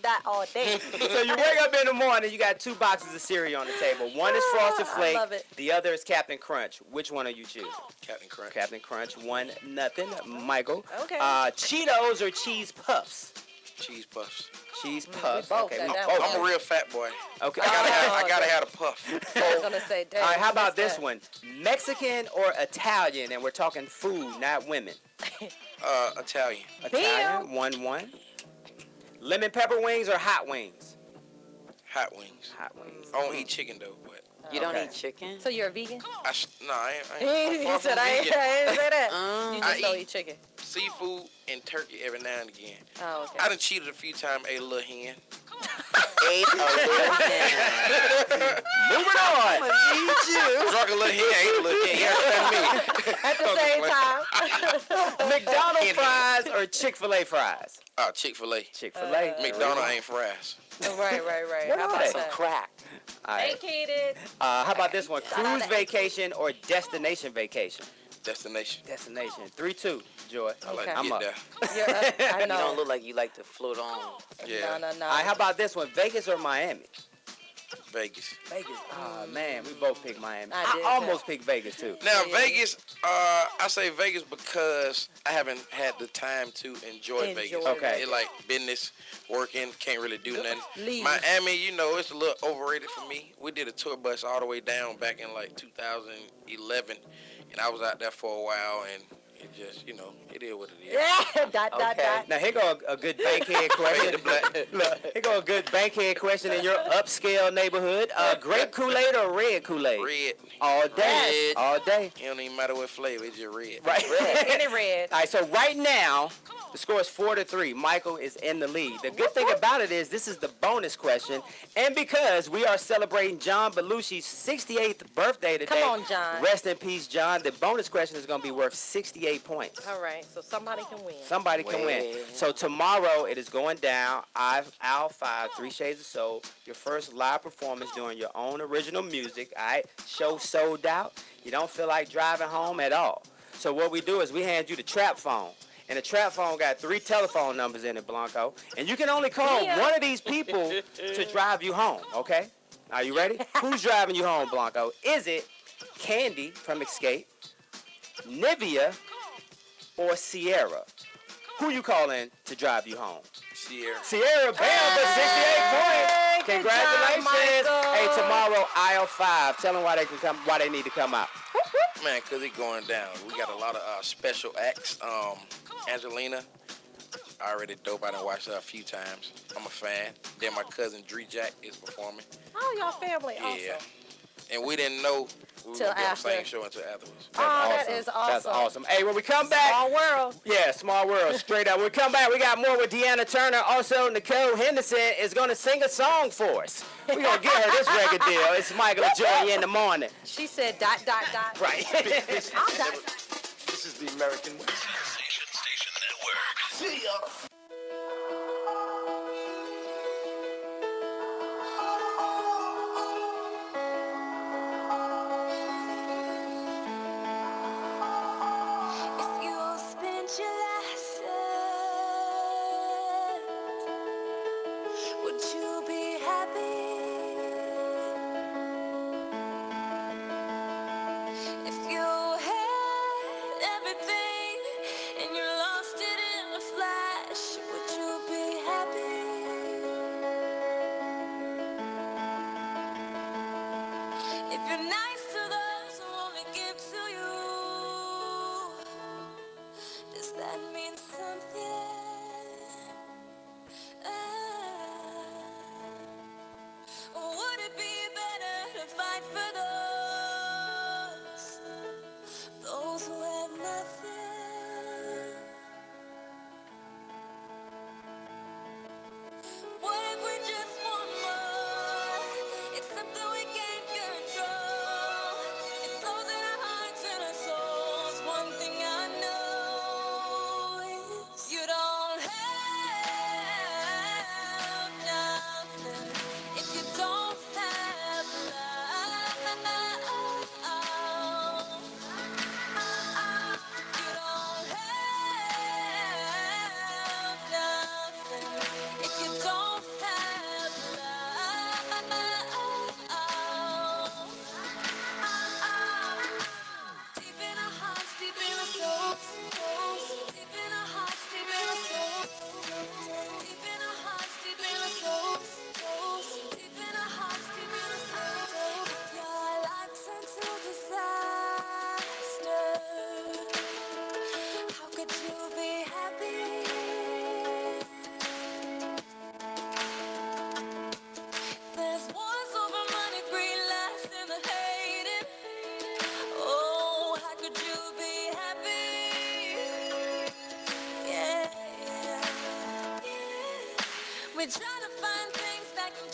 Dot all day. So you wake up in the morning, you got 2 boxes of cereal on the table. One is Frosted Flake. I love it. The other is Captain Crunch. Which one are you choosing? Captain Crunch. Captain Crunch. 1-0. Michael. Okay. Cheetos or Cheese Puffs? Cheese puffs. Cheese puffs. both Okay. got that both. I'm a real fat boy. Okay. I gotta have a puff. I was gonna say, all right, how about this one? Mexican or Italian? And we're talking food, not women. Italian. Italian. 1-1. Lemon pepper wings or hot wings? Hot wings. Hot wings. I don't eat chicken though, but. You don't eat chicken? So you're a vegan? I He ain't. said I ain't say that. You just don't eat eat chicken. seafood and turkey every now and again. Oh, okay. I done cheated a few times, ate a little hen. ate a little hen. Moving on. I'ma need you. Drunk a little hen, ate a little hen. You understand me? At the same time. McDonald's fries or Chick-fil-A fries? Chick-fil-A. Chick-fil-A. McDonald's ain't fries. Right. What How are about they? that? Crack. All right. Vacated. How about this one? Cruise vacation or destination vacation? Destination. Destination. 3-2, Joy. I like Okay. to I'm get up. there. I You know. don't look like you like to float on. Yeah. No. All right, how about this one? Vegas or Miami? Vegas. Vegas. Oh, man, we both picked Miami. I did, I almost picked Vegas, too. Now, Vegas, I say Vegas because I haven't had the time to enjoy Vegas. Okay. It's like business, working, can't really do nothing. Leave. Miami, you know, it's a little overrated for me. We did a tour bus all the way down back in like 2011, and I was out there for a while, and it just, you know, it is what it is. Yeah. Dot. Now, here go a good bankhead question. Look, here go a good bankhead question in your upscale neighborhood. Grape Kool-Aid or red Kool-Aid? Red. All day. Red. All day. It don't even matter what flavor, it's just red. Right. Any red. All right, so right now, the score is 4-3. Michael is in the lead. The good thing about it is this is the bonus question, and because we are celebrating John Belushi's 68th birthday today. Come on, John. Rest in peace, John. The bonus question is going to be worth 68 points. All right, so somebody can win. Somebody can win. So tomorrow it is going down. Aisle 5, 3 Shades of Soul. Your first live performance doing your own original music. All right, show sold out. You don't feel like driving home at all. So what we do is we hand you the trap phone. And the trap phone got 3 telephone numbers in it, Blanco. And you can only call one of these people to drive you home, okay? Are you ready? Who's driving you home, Blanco? Is it Candy from Escape, Nivea, or Sierra? Who you calling to drive you home? Sierra. Sierra, bam, for 68 points. Good Congratulations. job, Michael. Hey, tomorrow, aisle 5. Tell them why they need to come out. Man, because it's going down. We got a lot of special acts. Angelina, I already dope. I done watched her a few times. I'm a fan. Then my cousin Dree Jack is performing. Oh, y'all family Yeah. also. And we didn't know we were Till going to be on the after. same show until afterwards. That is awesome. That's awesome. Hey, when we come back. Small world. Yeah, small world. Straight up. When we come back, we got more with Deanna Turner. Also, Nicole Henderson is going to sing a song for us. We're going to get her this record deal. It's Michael and Joy in the morning. She said ... Right. I'll dot. This is the American way. Station Network. See ya. If you spent your last cent, would you be happy? If you had everything and you lost it in a flash, would you be happy? If you're nice to those who only give to you, does that mean something? Would it be better to fight for those who have nothing? What if we just want more? It's something we can't control. It flows in our hearts and our souls. One thing I know is you don't have nothing if you don't have love. You don't have nothing if you don't have love. Deep in our hearts, deep in our souls, deep in our hearts, deep in our souls, deep in our hearts, deep in our souls, deep in our hearts, deep in our souls. If your life turns to disaster, how could you be happy? There's wars over money, greed, lust, and the hating. Oh, how could you be happy? Yeah. We try to find things that can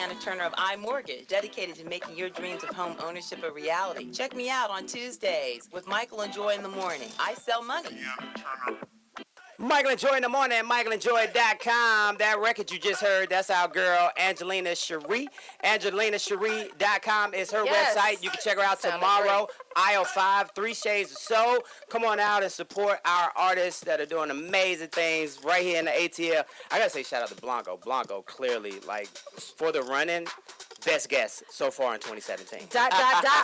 Deanna Turner of iMortgage, dedicated to making your dreams of home ownership a reality. Check me out on Tuesdays with Michael and Joi in the morning. I sell money. Michael and Joi in the morning at michaelandjoi.com. That record you just heard, that's our girl, Angelina Sherie. AngelinaSherie.com is her website. You can check her out tomorrow, aisle 5, 3 Shades of Soul. Come on out and support our artists that are doing amazing things right here in the ATL. I got to say shout out to Blanco. Blanco clearly, like, for the running, best guess so far in 2017.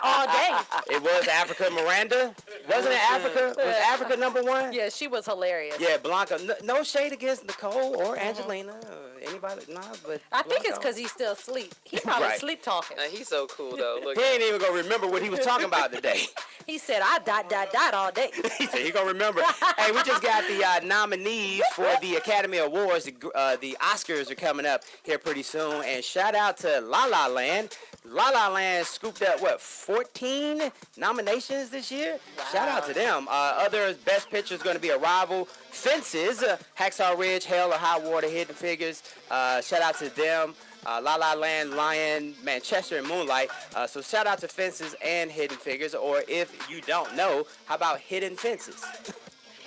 All day. It was Africa Miranda. Wasn't it Africa? Was Africa #1? Yeah, she was hilarious. Yeah, Blanco. No shade against Nicole or Angelina or anybody. Nah, but I think it's because he's still asleep. He probably Right. sleep talking. He's so cool, though. Look. He ain't even gonna remember what he was talking about today. He said, I dot all day. He said he gonna remember. Hey, we just got the nominees for the Academy Awards. The Oscars are coming up here pretty soon. And shout out to La La Land. La La Land scooped up, 14 nominations this year? Wow. Shout out to them. Other Best Picture is going to be Arrival, Fences, Hacksaw Ridge, Hell or High Water, Hidden Figures. Shout out to them. La La Land, Lion, Manchester, and Moonlight. So shout out to Fences and Hidden Figures. Or if you don't know, how about Hidden Fences?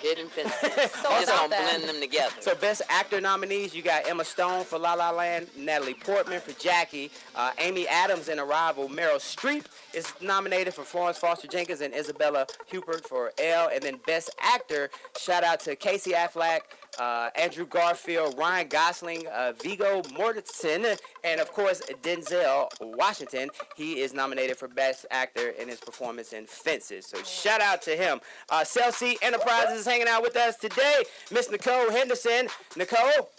Hidden Fences. Just gonna blend them together. So Best Actor nominees, you got Emma Stone for La La Land, Natalie Portman for Jackie, Amy Adams in Arrival, Meryl Streep is nominated for Florence Foster Jenkins, and Isabella Huppert for Elle. And then Best Actor, shout out to Casey Affleck, Andrew Garfield, Ryan Gosling, Viggo Mortensen, and of course Denzel Washington. He is nominated for Best Actor in his performance in Fences. So shout out to him. Cell C Enterprises is hanging out with us today. Miss Nicole Henderson. Nicole,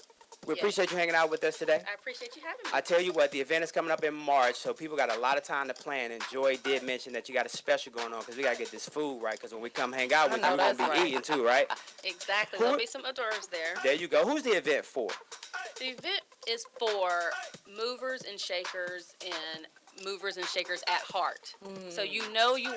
we appreciate you hanging out with us today. I appreciate you having me. I tell you what, the event is coming up in March, so people got a lot of time to plan. And Joi did mention that you got a special going on because we got to get this food right. Because when we come hang out with you, we're going to be eating too, right? Exactly. There'll be some hors d'oeuvres there. There you go. Who's the event for? The event is for movers and shakers and movers and shakers at heart. So you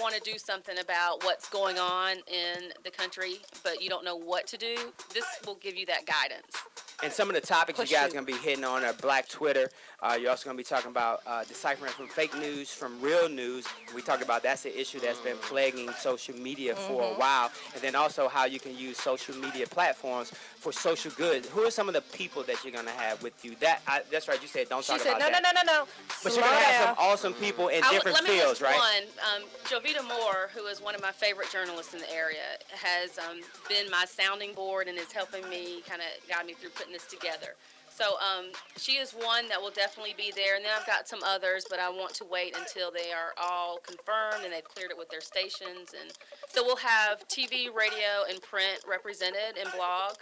want to do something about what's going on in the country, but you don't know what to do. This will give you that guidance. And some of the topics you guys are going to be hitting on are Black Twitter. You're also going to be talking about deciphering from fake news from real news. We talked about that's an issue that's been plaguing social media for a while. And then also how you can use social media platforms for social good. Who are some of the people that you're going to have with you? That's right, you said don't talk about that. No. But you're going to have some awesome people in different fields, right? One, Jovita Moore, who is one of my favorite journalists in the area, has been my sounding board and is helping me kind of guide me through putting this together. So she is one that will definitely be there. And then I've got some others, but I want to wait until they are all confirmed and they've cleared it with their stations. And so we'll have TV, radio, and print represented, and blog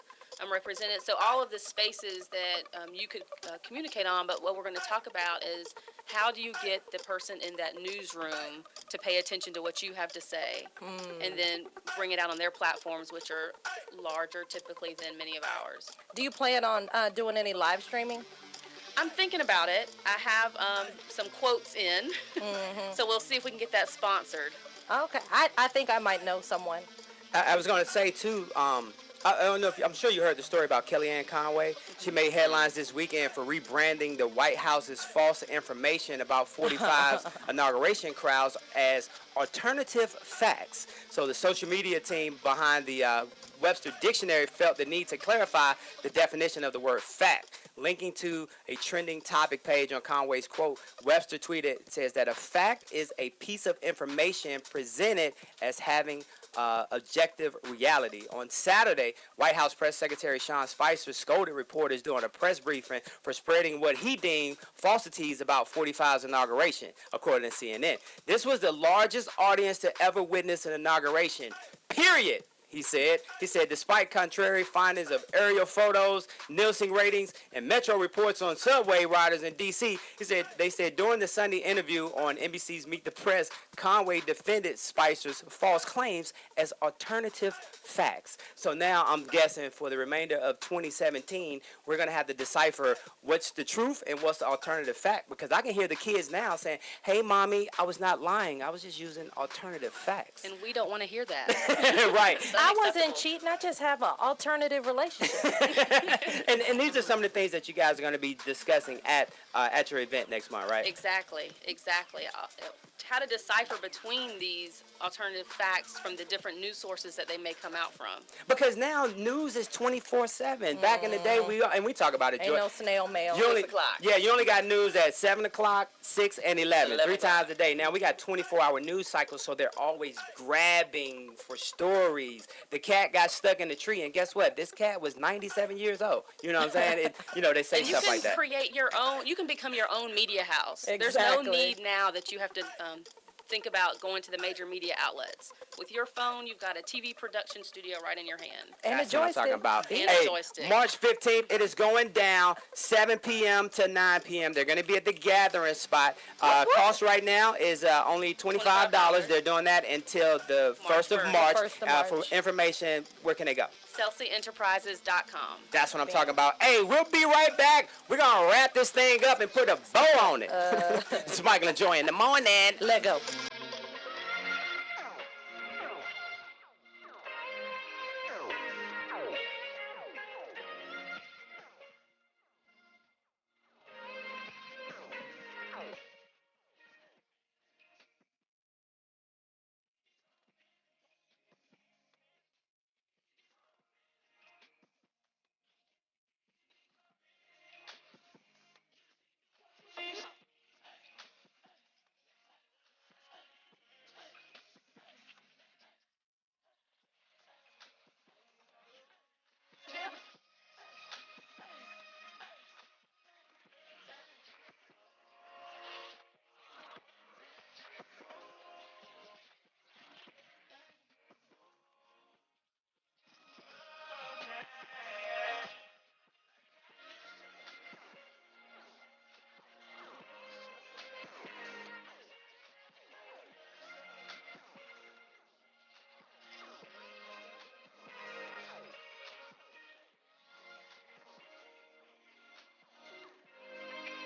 represented. So all of the spaces that you could communicate on, but what we're going to talk about is how do you get the person in that newsroom to pay attention to what you have to say and then bring it out on their platforms, which are larger typically than many of ours. Do you plan on doing any live streaming? I'm thinking about it. I have some quotes in, so we'll see if we can get that sponsored. Okay. I think I might know someone. I was going to say, too, I don't know if I'm sure you heard the story about Kellyanne Conway. She made headlines this weekend for rebranding the White House's false information about 45's inauguration crowds as alternative facts. So the social media team behind the Webster Dictionary felt the need to clarify the definition of the word fact. Linking to a trending topic page on Conway's quote, Webster tweeted, says that a fact is a piece of information presented as having objective reality. On Saturday, White House Press Secretary Sean Spicer scolded reporters during a press briefing for spreading what he deemed falsities about 45's inauguration, according to CNN. This was the largest audience to ever witness an inauguration, period. He said, despite contrary findings of aerial photos, Nielsen ratings, and Metro reports on subway riders in D.C., they said during the Sunday interview on NBC's Meet the Press, Conway defended Spicer's false claims as alternative facts. So now I'm guessing for the remainder of 2017, we're going to have to decipher what's the truth and what's the alternative fact, because I can hear the kids now saying, hey, Mommy, I was not lying. I was just using alternative facts. And we don't want to hear that. Right. I wasn't cheating. I just have an alternative relationship. and these are some of the things that you guys are going to be discussing at your event next month, right? Exactly. How to decipher between these alternative facts from the different news sources that they may come out from. Because now news is 24/7. Back in the day, we talk about it. Ain't no snail mail. You only, 6 o'clock. Yeah, you only got news at 7 o'clock, 6, and 11. 3 times a day. Now we got 24-hour news cycles, so they're always grabbing for stories. The cat got stuck in the tree, and guess what? This cat was 97 years old. You know what I'm saying? They say stuff like that. You can create your own. You can become your own media house. Exactly. There's no need now that you have to think about going to the major media outlets. With your phone, you've got a TV production studio right in your hand. And That's a what I'm joystick. talking about. And a joystick. March 15th, it is going down 7 p.m. to 9 p.m. They're going to be at the gathering spot. Cost right now is only $25. They're doing that until the 1st of March. For information, where can they go? ChelseaEnterprises.com. That's what I'm talking about. Hey, we'll be right back. We're going to wrap this thing up and put a bow on it. It's Michael and Joi in the morning. Let go.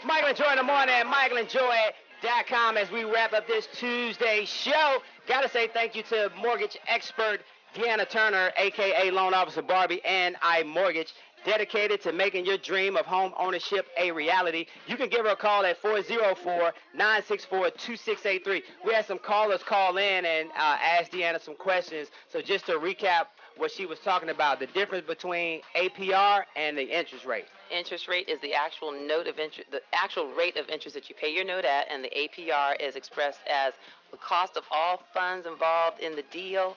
Michael and Joi in the morning, michaelandjoi.com as we wrap up this Tuesday show. Got to say thank you to mortgage expert Deanna Turner, a.k.a. Loan Officer Barbie, and iMortgage, dedicated to making your dream of home ownership a reality. You can give her a call at 404-964-2683. We had some callers call in and ask Deanna some questions. So just to recap what she was talking about, the difference between APR and the interest rate. Interest rate is the actual note of interest, the actual rate of interest that you pay your note at, and the APR is expressed as the cost of all funds involved in the deal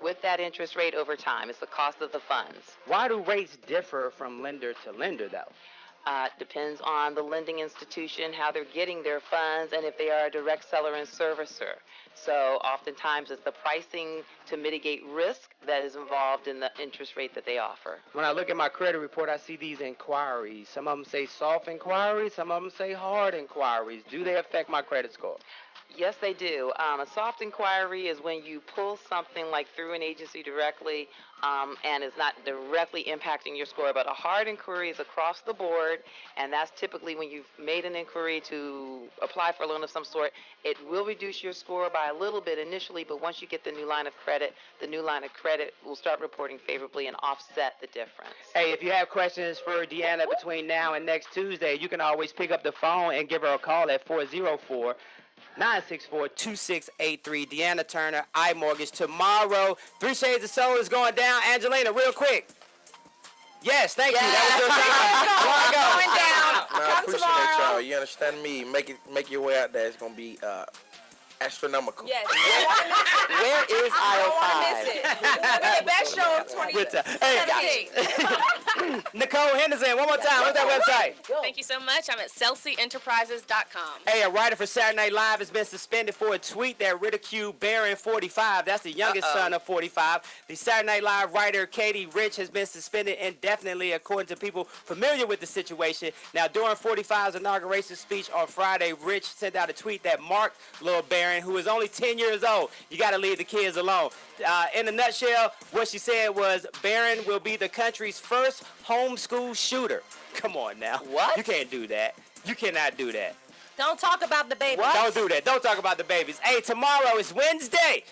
with that interest rate over time. It's the cost of the funds. Why do rates differ from lender to lender, though? Depends on the lending institution, how they're getting their funds, and if they are a direct seller and servicer. So oftentimes it's the pricing to mitigate risk that is involved in the interest rate that they offer. When I look at my credit report, I see these inquiries. Some of them say soft inquiries, some of them say hard inquiries. Do they affect my credit score? Yes, they do. A soft inquiry is when you pull something like through an agency directly and it's not directly impacting your score. But a hard inquiry is across the board, and that's typically when you've made an inquiry to apply for a loan of some sort. It will reduce your score by a little bit initially, but once you get the new line of credit will start reporting favorably and offset the difference. Hey, if you have questions for Deanna between now and next Tuesday, you can always pick up the phone and give her a call at 404-964-2683. Deanna Turner, iMortgage. Tomorrow, 3 Shades of Soul is going down. Angelina, real quick. Yes, thank you. That was your I statement. appreciate y'all. You understand me? Make your way out there. It's gonna be astronomical. Yes. Where is aisle 5? The best show of 2017. Nicole Henderson, one more time. What's that website? Thank you so much. I'm at ChelseaEnterprises.com. Hey, a writer for Saturday Night Live has been suspended for a tweet that ridiculed Barron 45. That's the youngest son of 45. The Saturday Night Live writer Katie Rich has been suspended indefinitely, according to people familiar with the situation. Now, during 45's inauguration speech on Friday, Rich sent out a tweet that marked Lil Barron, who is only 10 years old. You got to leave the kids alone. In a nutshell, what she said was, Barron will be the country's first homeschool shooter. Come on now. What? You can't do that. You cannot do that. Don't talk about the baby. Don't do that. Don't talk about the babies. Hey, tomorrow is Wednesday.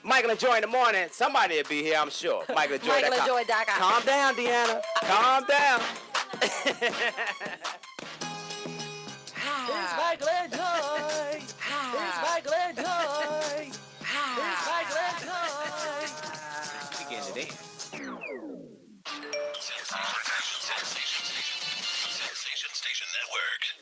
Michael and Joi in the morning. Somebody will be here, I'm sure. MichaelAndJoi.com. MichaelAndJoi.com. Calm down, Deanna. Calm down. It's Michael and Joi. It's Michael and Joi. It's Michael and Joi. Begin today. Sensation Station Network.